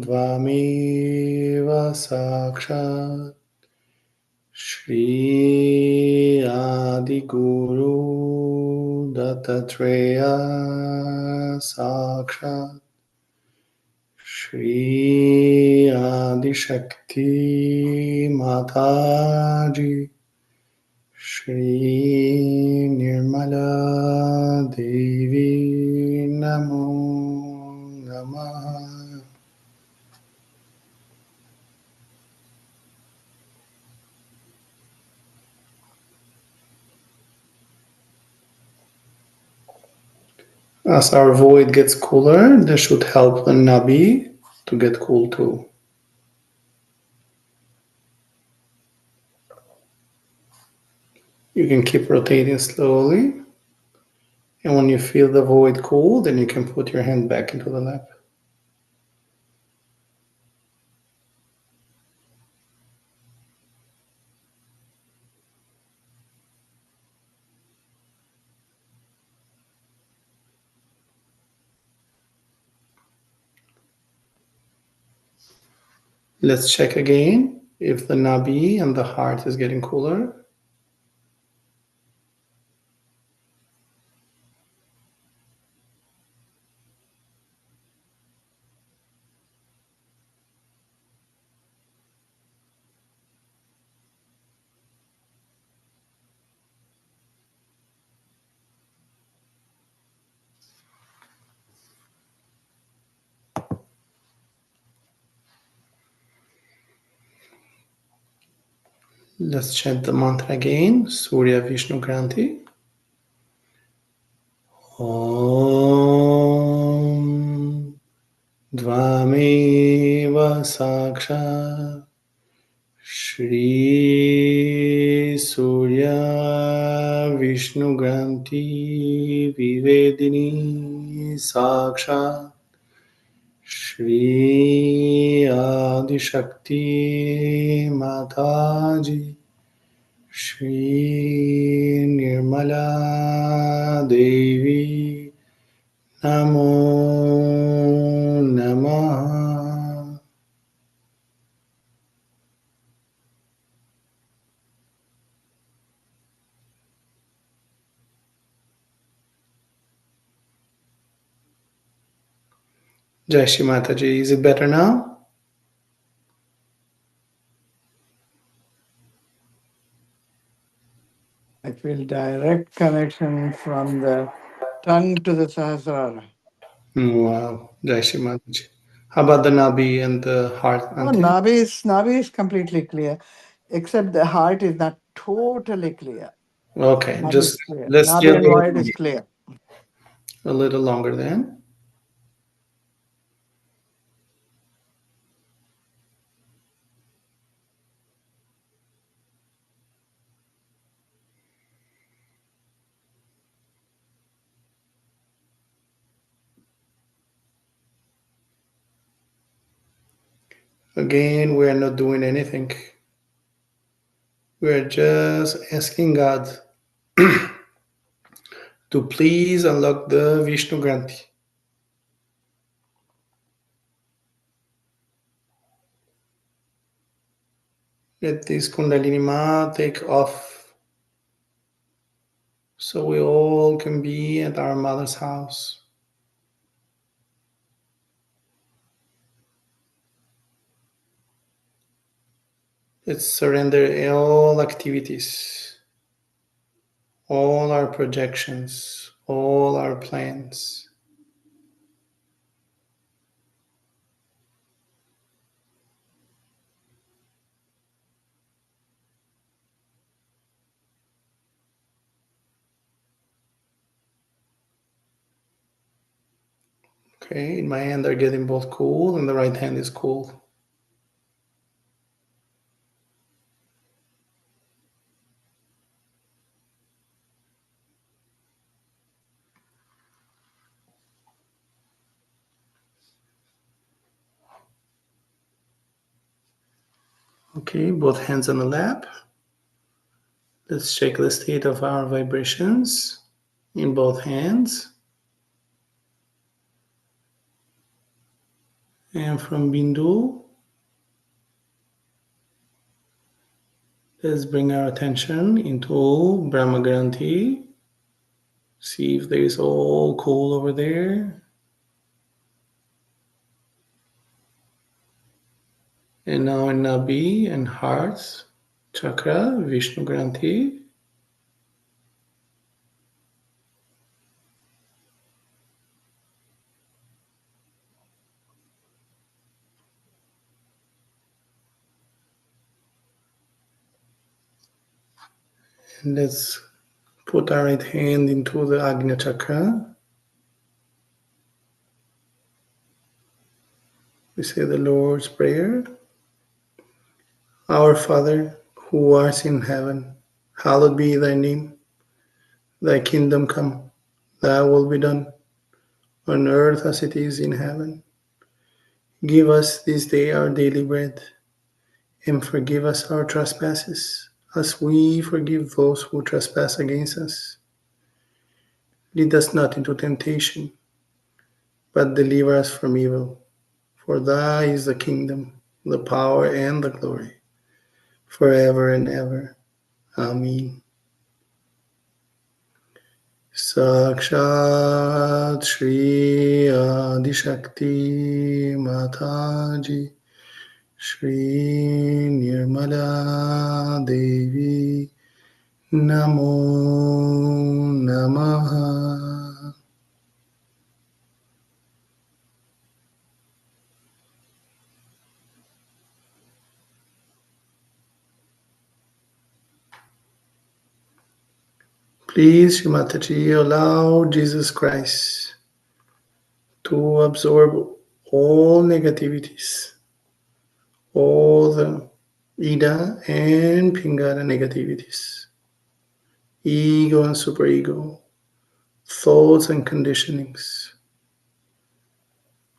Dvameva Sakshat Shri Adi Guru Dattatreya Sakshat Shri Adi Shakti Mataji Shri Nirmala Devi Namo Namaha. As our void gets cooler, this should help the nabi to get cool too. You can keep rotating slowly. And when you feel the void cool, then you can put your hand back into the lap. Let's check again if the nabi and the heart is getting cooler. Let's chant the mantra again. Surya Vishnu Granthi. Om Dvameva Saksha Shri Surya Vishnu Granthi Vivedini Saksha Shri Adi Shakti Mataji Shri Nirmala Devi Namo Namaha. Jai Shri Mataji. Is it better now? I feel direct connection from the tongue to the Sahasrara. Wow. Jai Shri Mataji. How about the Nabi and the heart, Oh, Ante? Nabi is completely clear, except the heart is not totally clear. Okay, Nabi just is clear. let's stay Nabi and void is clear. a little longer then. Again, we are not doing anything. We are just asking God to please unlock the Vishnu Granthi. Let this Kundalini Ma take off so we all can be at our mother's house. Let's surrender all activities, all our projections, all our plans. Okay, in my hand are getting both cool and the right hand is cool. Okay, both hands on the lap. Let's check the state of our vibrations in both hands. And from Bindu, let's bring our attention into Brahma Granthi. See if there is all cool over there. And now in Nabi and heart chakra, Vishnu Granthi. And let's put our right hand into the Agnya chakra. We say the Lord's Prayer. Our Father, who art in heaven, hallowed be thy name. Thy kingdom come, thy will be done, on earth as it is in heaven. Give us this day our daily bread, and forgive us our trespasses, as we forgive those who trespass against us. Lead us not into temptation, but deliver us from evil. For thy is the kingdom, the power and the glory, forever and ever. Amen. Sakshat Shri Adishakti Mataji Shri Nirmala Devi Namo Namaha. Please, Mataji, allow Jesus Christ to absorb all negativities, all the Ida and Pingala negativities, ego and superego, thoughts and conditionings,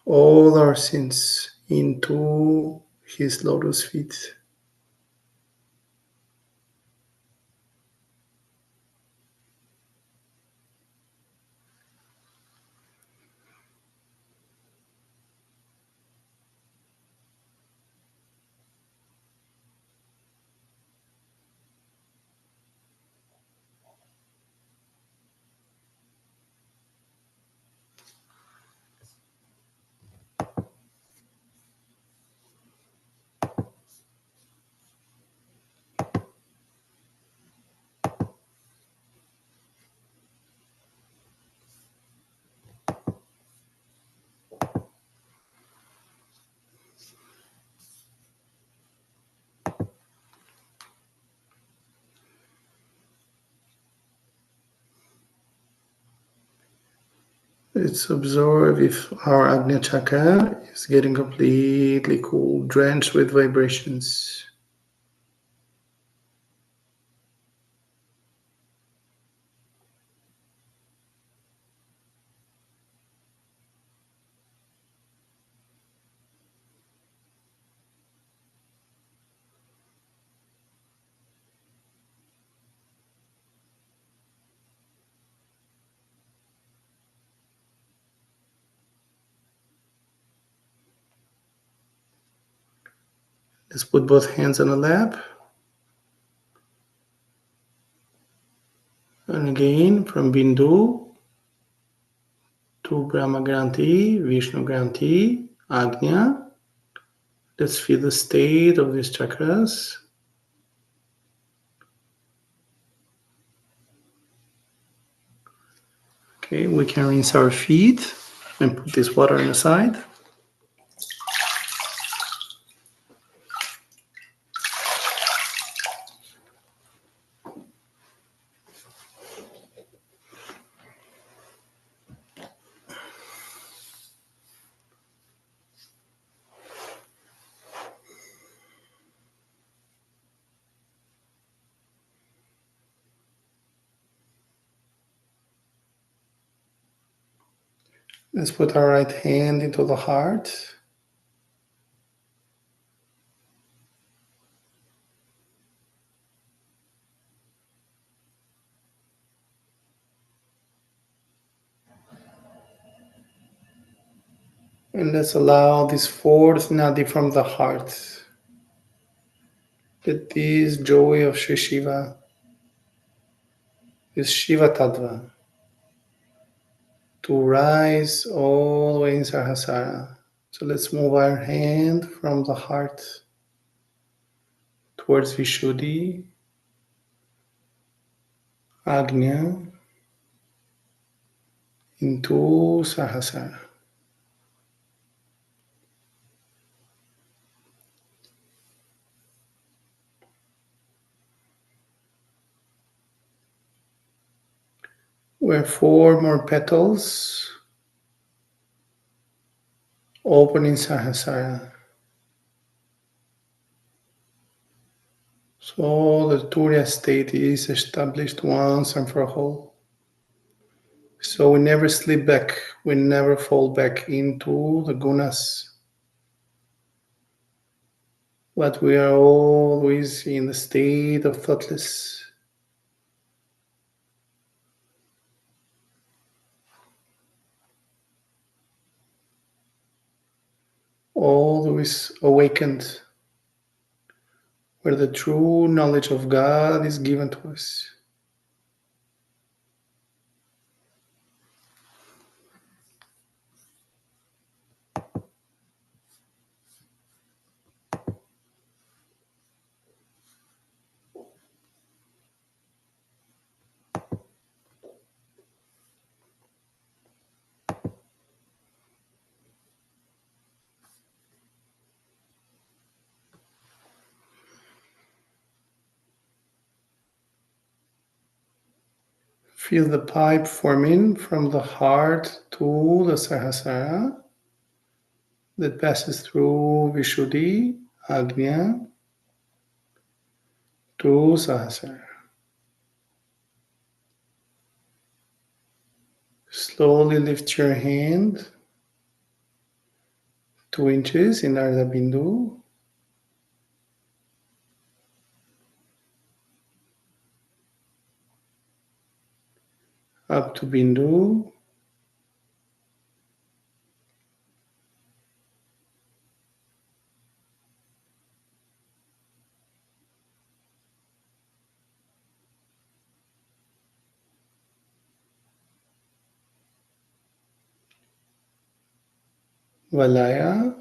all our sins into His lotus feet. Let's observe if our Agnya Chakra is getting completely cool, drenched with vibrations. Let's put both hands on the lap. And again, from Bindu to Brahma Granthi, Vishnu Granthi, Agnya. Let's feel the state of these chakras. Okay, we can rinse our feet and put this water on the side. Let's put our right hand into the heart. And let's allow this fourth nadi from the heart, that this joy of Sri Shiva, this Shiva Tattva, to rise all the way in Sahasrara. So let's move our hand from the heart towards Vishuddhi, Agnya, into Sahasrara. Where 4 more petals open in Sahasrara. So the Turiya state is established once and for all. So we never slip back, we never fall back into the gunas, but we are always in the state of thoughtless. always awakened, where the true knowledge of God is given to us. Feel the pipe forming from the heart to the Sahasrara that passes through Vishuddhi, Agnya to Sahasrara. Slowly lift your hand 2 inches in Ardha Bindu, up to Bindu, Valaya,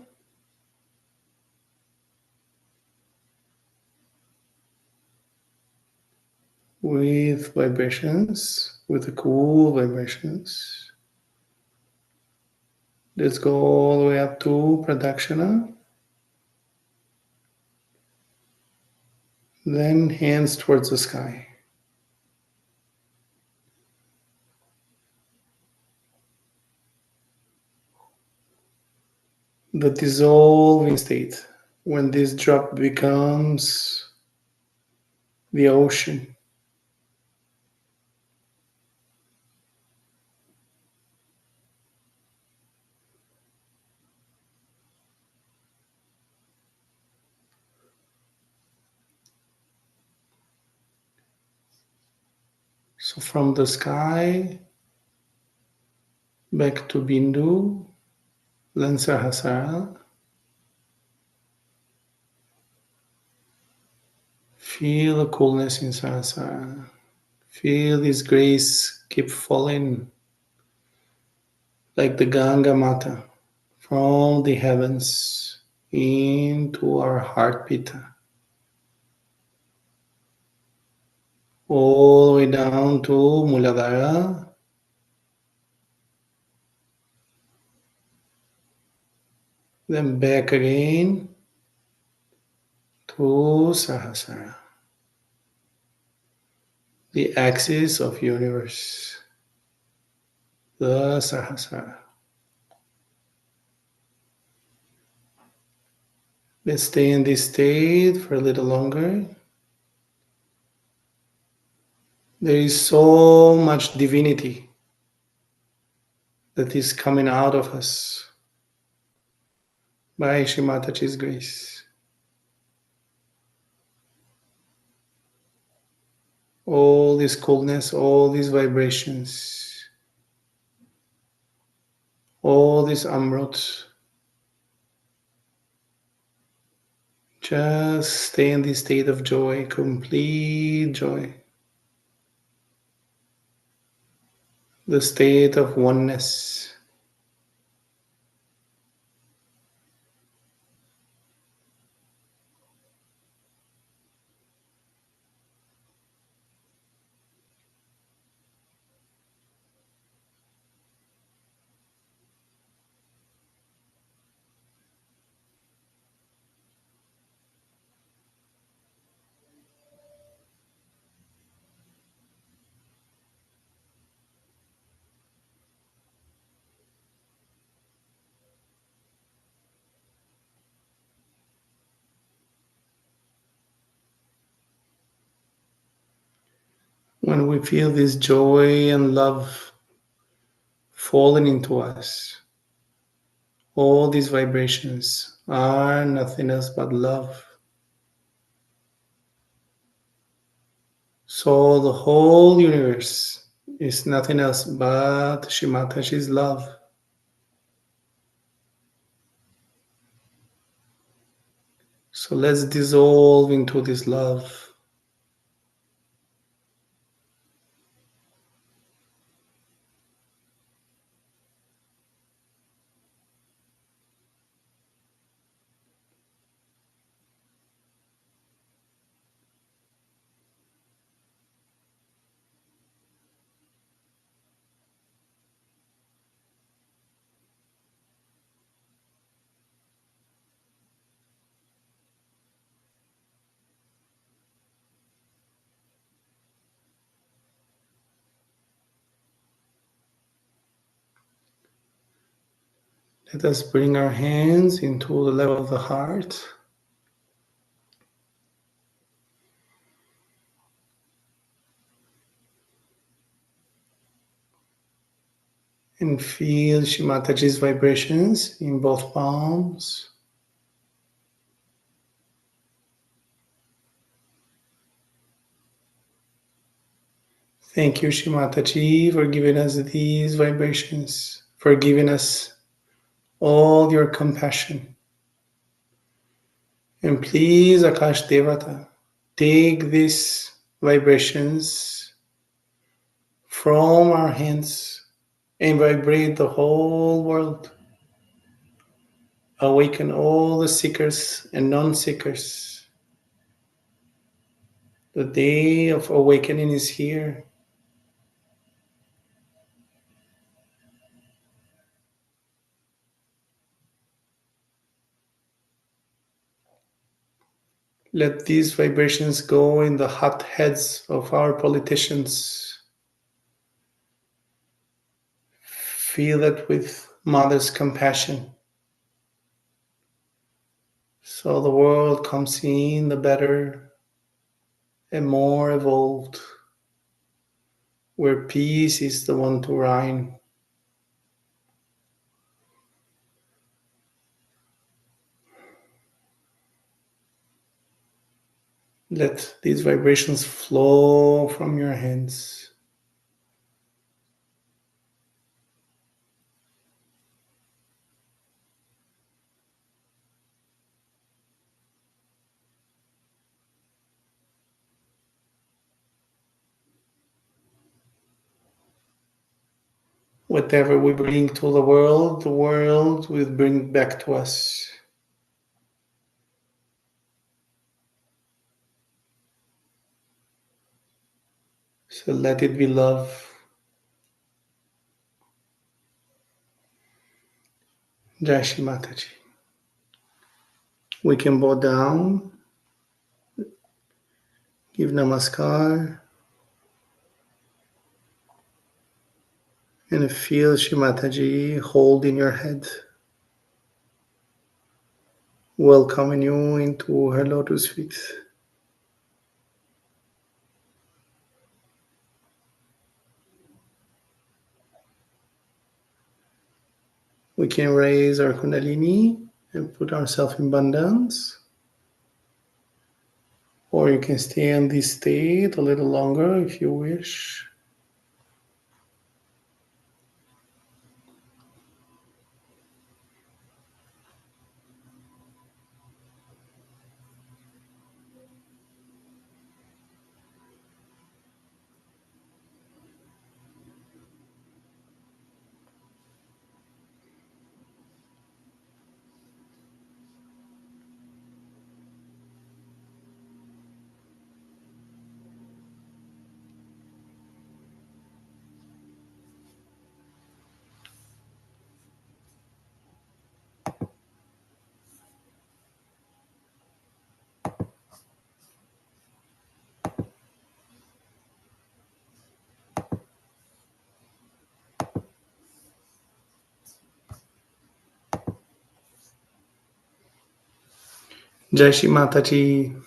with vibrations, with the cool vibrations. Let's go all the way up to Pradakshina. Then hands towards the sky. The dissolving state, when this drop becomes the ocean. So from the sky back to Bindu, then Sahasrara. Feel the coolness in Sahasrara. Feel this grace keep falling like the Ganga Mata from the heavens into our heart pita, all the way down to Muladhara, then back again to Sahasrara, the axis of universe, the Sahasrara. Let's stay in this state for a little longer. There is so much divinity that is coming out of us by Shri Mataji's grace. All this coolness, all these vibrations, all this amrut. Just stay in this state of joy, complete joy. The state of oneness. When we feel this joy and love falling into us, all these vibrations are nothing else but love. So the whole universe is nothing else but Shri Mataji's love. So let's dissolve into this love. Let us bring our hands into the level of the heart. And feel Shri Mataji's vibrations in both palms. Thank you, Shri Mataji, for giving us these vibrations, for giving us all your compassion. And please, Akash Devata, take these vibrations from our hands and vibrate the whole world. Awaken all the seekers and non-seekers. The day of awakening is here. Let these vibrations go in the hot heads of our politicians. Feel it with Mother's compassion. So the world comes in the better and more evolved, where peace is the one to reign. Let these vibrations flow from your hands. Whatever we bring to the world will bring back to us. So let it be love. Jai Shri Mataji. We can bow down, give namaskar, and feel Shri Mataji holding your head, welcoming you into her lotus feet. We can raise our Kundalini and put ourselves in bandhans, or you can stay in this state a little longer if you wish. Jai Shri Mataji.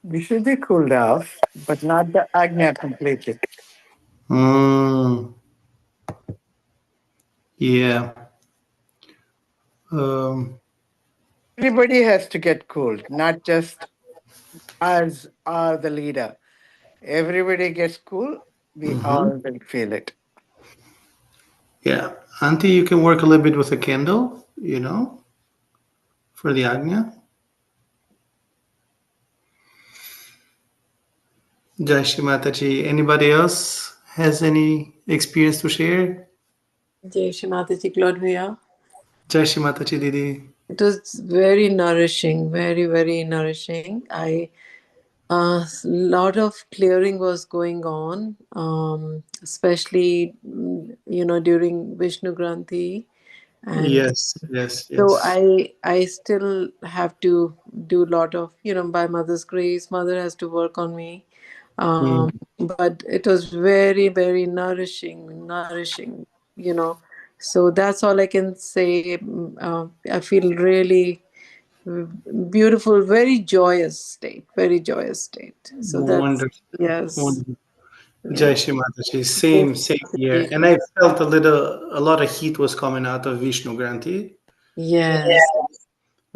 We should be cooled off, but not the Agnya completely. Yeah. Everybody has to get cooled, not just us or the leader. everybody gets cool, we Mm-hmm. all will feel it. Yeah. Auntie, you can work a little bit with a candle, for the Agnya. Jai Shri Mataji. Anybody else has any experience to share? Jai Shri Mataji, Claude Bhaiya. Jai Shri Mataji Didi. It was very nourishing, very, very nourishing. A lot of clearing was going on, especially, during Vishnu Granthi. And Yes, yes, so yes. I still have to do a lot of, by Mother's grace, Mother has to work on me. Mm. But it was very, very nourishing, you know. So that's all I can say. I feel really beautiful, very joyous state. So that's, Wonderful. yes, Wonderful. Jai yeah. Shri Mataji. Same here. And I felt a lot of heat was coming out of Vishnu Granthi. Yes.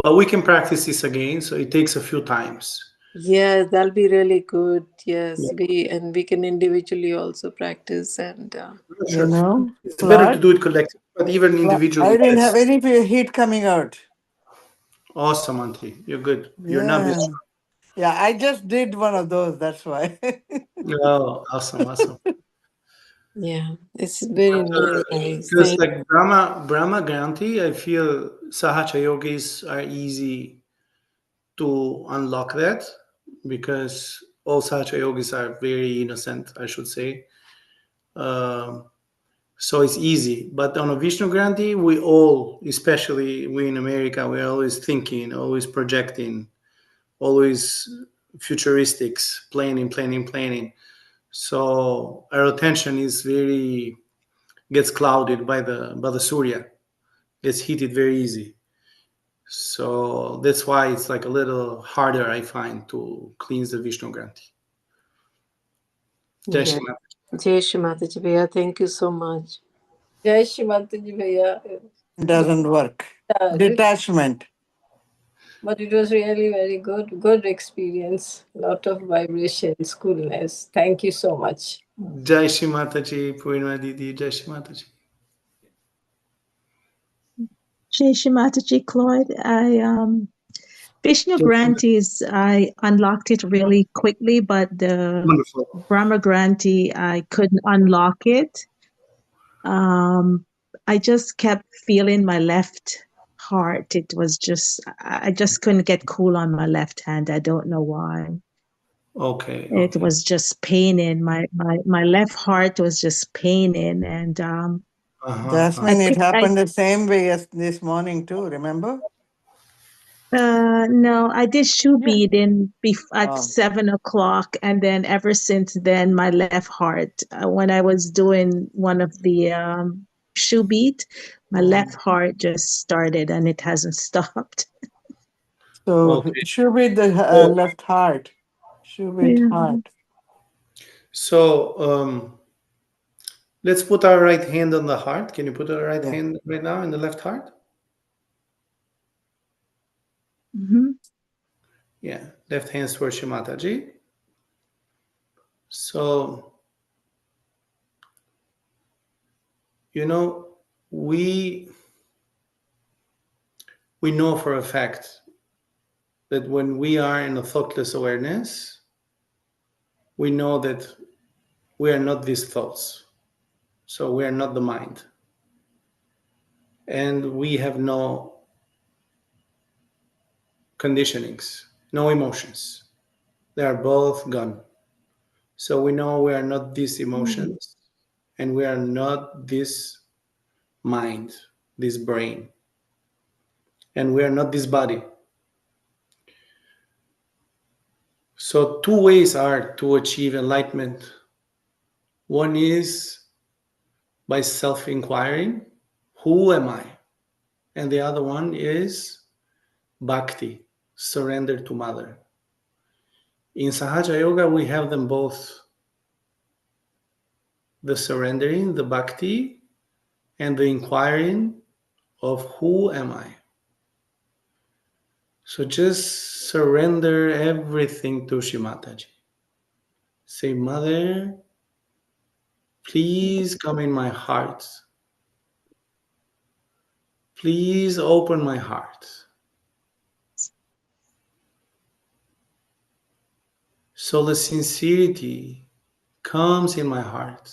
But we can practice this again, so it takes a few times. Yeah, that'll be really good. Yeah, Yes, we can individually also practice and You sure. know, It's better to Claude, do it collectively, but even I individually, didn't have that's any heat coming out. awesome, Auntie. You're good. You're not Yeah. this. Yeah, I just did one of those, that's why. Oh, awesome, awesome. yeah, it's very nice. Because Thank like Brahma Granthi, I feel Sahaja yogis are easy to unlock that because all Sahaja yogis are very innocent, I should say. Um, so it's easy. But on a Vishnu Granthi, we all, especially we in America, we're always thinking, always projecting, always futuristics, planning. So our attention is very gets clouded by the Surya, gets heated very easy. So that's why it's like a little harder, I find, to cleanse the Vishnu Granthi. Jai Yeah. Shri Mata. Jai Shri Mataji Bhaiya, thank you so much. Jai Shri Mataji Bhaiya. Doesn't work. This, Detachment. but it was really very good experience. Lot of vibrations, coolness. Thank you so much. Jai Shri Mataji, Purnima Didi, Jai Shri Mataji. Jai Shri Mataji, Claude. Vishnu Jai Shri Mataji. Grantis, I unlocked it really quickly, but the Wonderful. Brahma Granti, I couldn't unlock it. I just kept feeling my left heart. It was just, I just couldn't get cool on my left hand. I don't know why. Okay, It okay. was just paining. My left heart was just paining. And Uh-huh, uh-huh. I Jasmine, it picked, I happened the same way as this morning too, remember? No, I did shoe Yeah. beading at Oh. 7 o'clock, and then ever since then, my left heart. When I was doing one of the shoe beat, my left Mm. heart just started, and it hasn't stopped. So Okay. should be the So, left heart. Should be Yeah. heart. so let's put our right hand on the heart. Can you put our right Yeah. hand right now in the left heart? Hmm. Yeah, left hand towards Shri Mataji. So, you know, we we know for a fact that when we are in a thoughtless awareness, we know that we are not these thoughts. So we are not the mind. And we have no conditionings, no emotions. They are both gone. So we know we are not these emotions and we are not this mind, this brain, and we are not this body. So, two ways are to achieve enlightenment. One is by self inquiring, who am I? And the other one is bhakti, surrender to mother. In Sahaja Yoga, we have them both, the surrendering, the bhakti, and the inquiring of who am I. So just surrender everything to Shri Mataji. Say, Mother, please come in my heart. Please open my heart so the sincerity comes in my heart.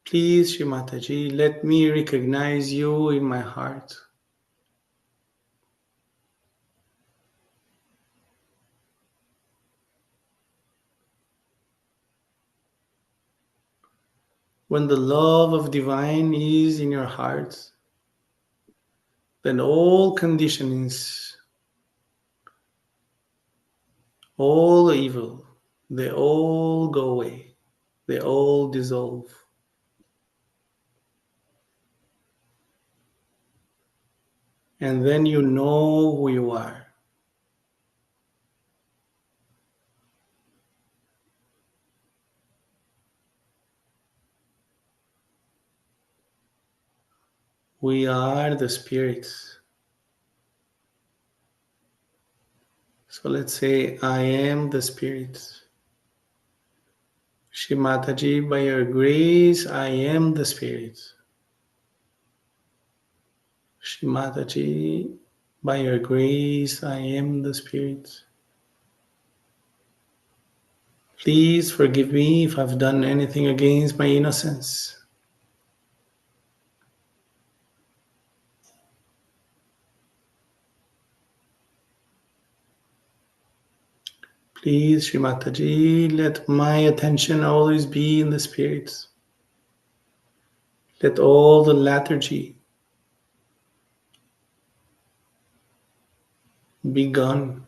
Please, Shri Mataji, let me recognize you in my heart. When the love of divine is in your heart, then all conditionings, all evil, they all go away. They all dissolve. And then you know who you are. We are the spirits. So let's say, I am the spirit. Shri Mataji, by your grace, I am the spirit. Shri Mataji, by your grace, I am the spirit. Please forgive me if I've done anything against my innocence. Please, Shri Mataji, let my attention always be in the spirits. Let all the lethargy be gone.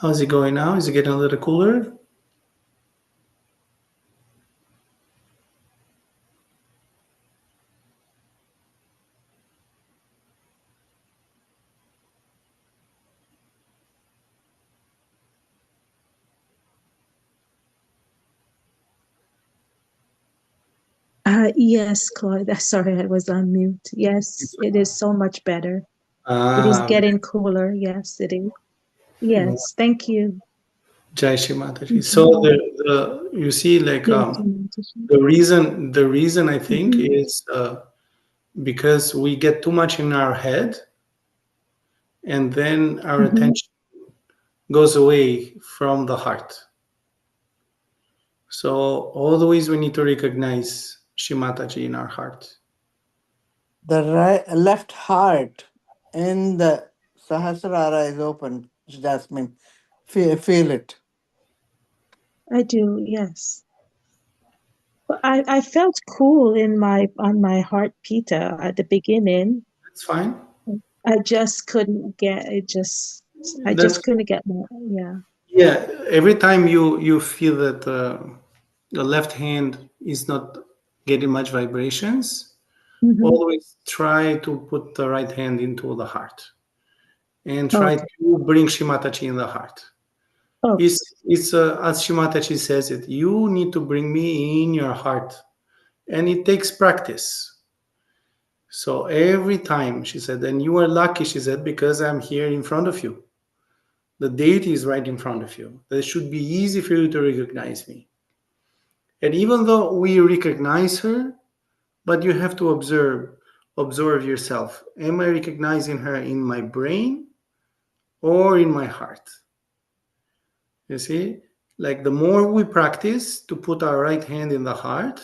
How's it going now? Is it getting a little cooler? Yes, Claude. Sorry, I was on mute. Yes, it is so much better. It is Ah, getting cooler. Yes, it is. Yes, thank you. Jai Shri Mataji. So Mhm. you see, like Yes, Mataji. the reason I think Mhm. is because we get too much in our head, and then our Mhm. attention goes away from the heart. So always we need to recognize Shri Mataji in our heart. The left heart in the Sahasrara is open, Jasmine. Feel it. I do. Yes. But I felt cool in my on my heart pita at the beginning. That's fine. I just couldn't get it. Just I That's just couldn't get more. Yeah. Yeah. Every time you feel that the left hand is not getting much vibrations, Hmm. always try to put the right hand into the heart and try Okay. to bring Shimatachi in the heart. Okay. It's as Shimatachi says it. You need to bring me in your heart, and it takes practice. So every time she said, and you are lucky, she said, because I'm here in front of you. The deity is right in front of you. That should be easy for you to recognize me. And even though we recognize her, but you have to observe yourself. Am I recognizing her in my brain or in my heart? You see, like the more we practice to put our right hand in the heart,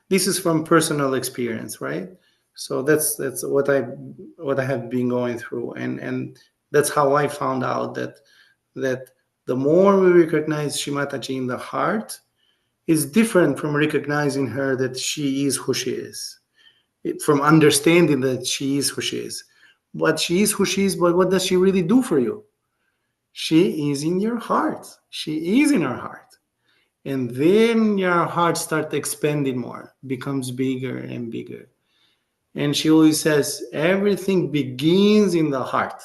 this is from personal experience, right? So that's what I have been going through, and that's how I found out that the more we recognize Shimataji in the heart is different from recognizing her that she is who she is, from understanding that she is who she is. But she is who she is, but what does she really do for you? She is in your heart. She is in our heart. And then your heart starts expanding more, becomes bigger and bigger. And she always says everything begins in the heart,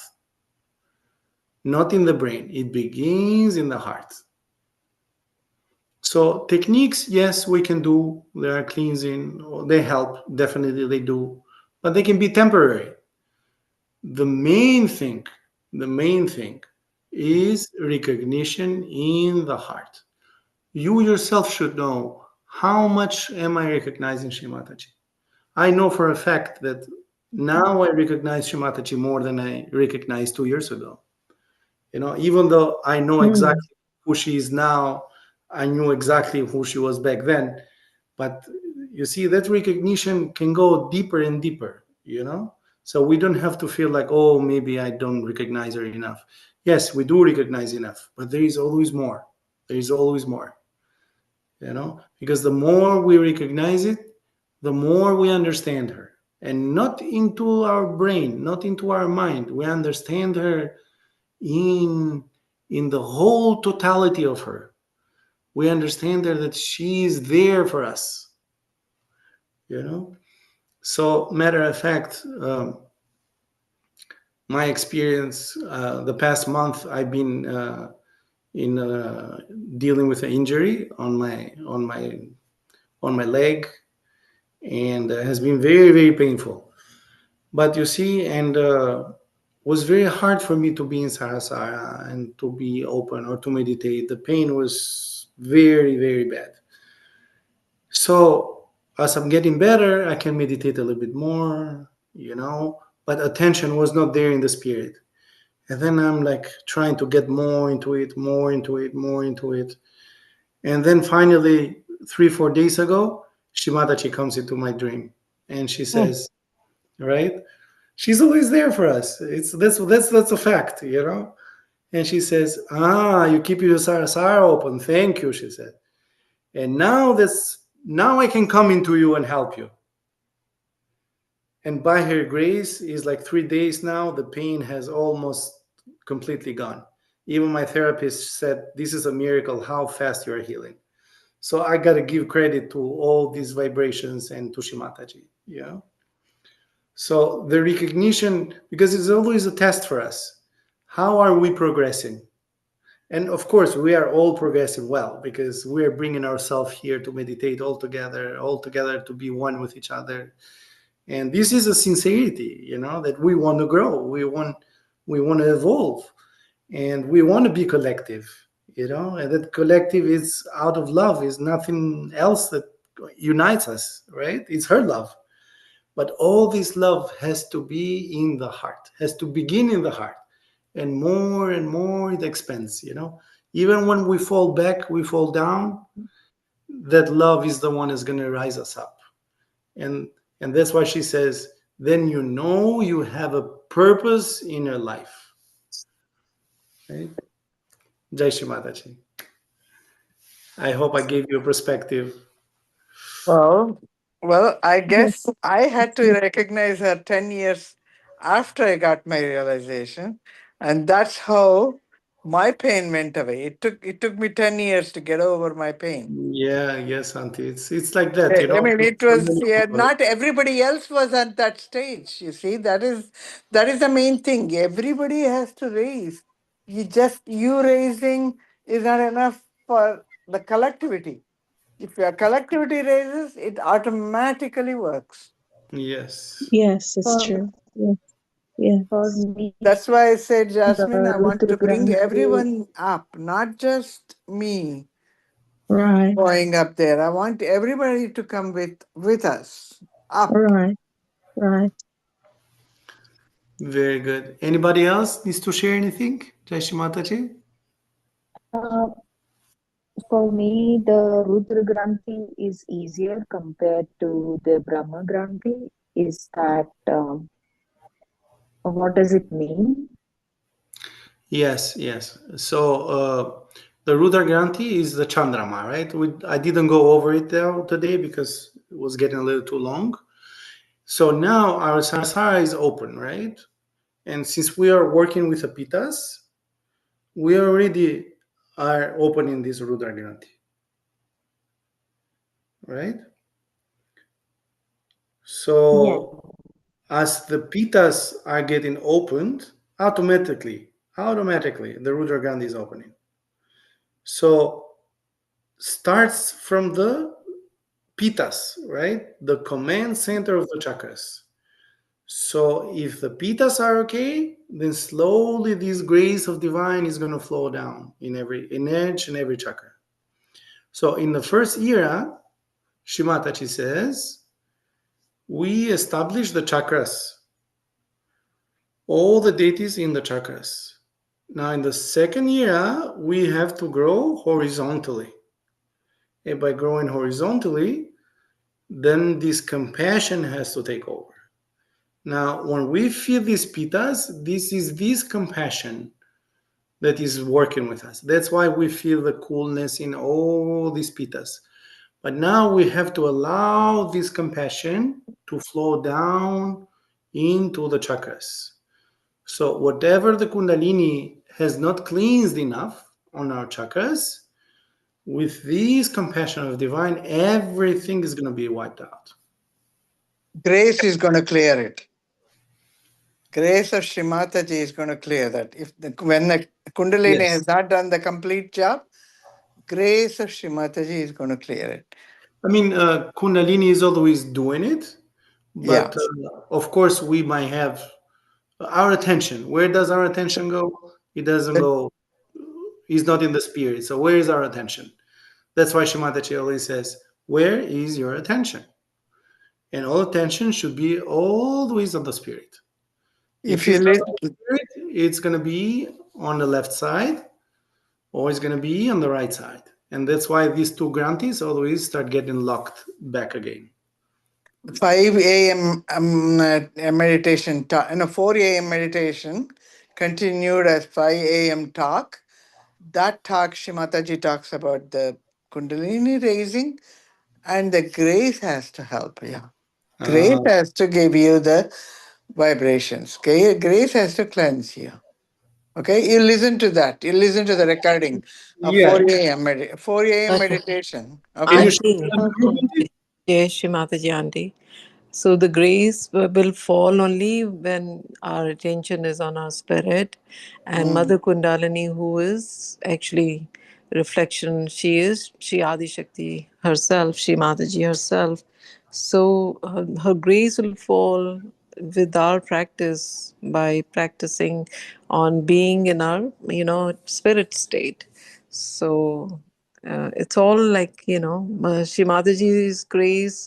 not in the brain. It begins in the heart. So techniques, yes, we can do. They are cleansing. They help. Definitely they do. But they can be temporary. The main thing, the main thing is recognition in the heart. You yourself should know how much am I recognizing Shrimataji. I know for a fact that now I recognize Shrimataji more than I recognized 2 years ago. Even though I know Mm. exactly who she is now, I knew exactly who she was back then. But you see, that recognition can go deeper and deeper. So we don't have to feel like, oh, maybe I don't recognize her enough. Yes, we do recognize enough, but there is always more. There is always more, because the more we recognize it, the more we understand her. And not into our brain, not into our mind. We understand her in the whole totality of her. We understand her that she is there for us. So, matter of fact, my experience, the past month, I've been in dealing with an injury on my leg, and has been very very painful. But you see, and was very hard for me to be in Sarasara and to be open or to meditate. The pain was very very bad. So as I'm getting better, I can meditate a little bit more, but attention was not there in the spirit. And then I'm like trying to get more into it, more into it, more into it. And then finally, 3, 4 days ago, Shimadachi comes into my dream and she Hmm. says, right? She's always there for us. That's a fact. And she says, you keep your sarasara open. Thank you, she said. And now I can come into you and help you. And by her grace, is like 3 days now, the pain has almost completely gone. Even my therapist said, this is a miracle how fast you are healing. So I got to give credit to all these vibrations and to Shimataji. So the recognition, because it's always a test for us. How are we progressing? And of course, we are all progressing well because we are bringing ourselves here to meditate all together to be one with each other. And this is a sincerity, that we want to grow. We want to evolve, and we want to be collective, and that collective is out of love, is nothing else that unites us, right? It's her love. But all this love has to be in the heart, has to begin in the heart. And more it expands. Even when we fall back, we fall down, that love is the one that's going to rise us up. And and that's why she says, then you have a purpose in your life. Right? Jai Shri Mataji. I hope I gave you a perspective. Well, well, I Yes. guess I had to recognize her 10 years after I got my realization. And that's how my pain went away. It took me 10 years to get over my pain. Yeah, yes, Auntie. It's like that, I mean, it for was, many yeah, people. not everybody else was at that stage. You see, that is the main thing. Everybody has to raise. You raising is not enough for the collectivity. If your collectivity raises, it automatically works. Yes. Yes, it's For true. Yes, yes. for me, That's why I said, the Jasmine, I want Rudra to bring Granthi, everyone up, not just me Right, going up there. I want everybody to come with us up. right, right. Very good. Anybody else needs to share anything? Jai Shri Mataji? uh, for me, the Rudra Granthi is easier compared to the Brahma Granthi. Is that what does it mean? Yes, yes. So the Rudra Granthi is the Chandrama, right? I didn't go over it there today because it was getting a little too long. So now our Sahasrara is open, right? And since we are working with the Pitas, we already are opening this Rudra Granthi. right? Yes. So as the pitas are getting opened, automatically, the Rudra Gandhi is opening. So starts from the pitas, right? The command center of the chakras. So if the pitas are okay, then slowly this grace of divine is going to flow down in each and every chakra. So in the first era, Shimatachi says, we establish the chakras, all the deities in the chakras. Now in the second era, we have to grow horizontally. And by growing horizontally, then this compassion has to take over. Now, when we feel these pitas, this is this compassion that is working with us. That's why we feel the coolness in all these pitas. But now we have to allow this compassion to flow down into the chakras. So, whatever the Kundalini has not cleansed enough on our chakras, with this compassion of divine, everything is going to be wiped out. Grace is going to clear it. Grace of Shrimataji is going to clear that. When the Kundalini Yes. has not done the complete job, grace of Shrimataji is going to clear it. I mean, Kundalini is always doing it, Yeah. but of course, we might have our attention. Where does our attention go? It doesn't The- go, it's not in the spirit. So, where is our attention? That's why Shimatachi always says, where is your attention? And all attention should be always on the spirit. If If you it's not live, on the spirit, it's going to be on the left side or it's going to be on the right side. And that's why these two grantees always start getting locked back again. 5 a.m. Meditation, 4 a.m. meditation continued as 5 a.m. talk. That talk, Shimataji talks about the Kundalini raising, and the grace has to help. Yeah. Grace Uh, has to give you the vibrations. Okay? Grace has to cleanse you. Okay, you listen to that. You listen to the recording of yeah. 4 a.m. Uh, meditation. Can you Okay. show Auntie, me the group, Auntie? yes, Shrimataji Auntie. So the grace will fall only when our attention is on our spirit. And Mm. Mother Kundalini, who is actually reflection, she Adi Shakti herself, she Mataji herself. So her grace will fall with our practice by practicing on being in our, spirit state. So it's all like, Shri Mataji's grace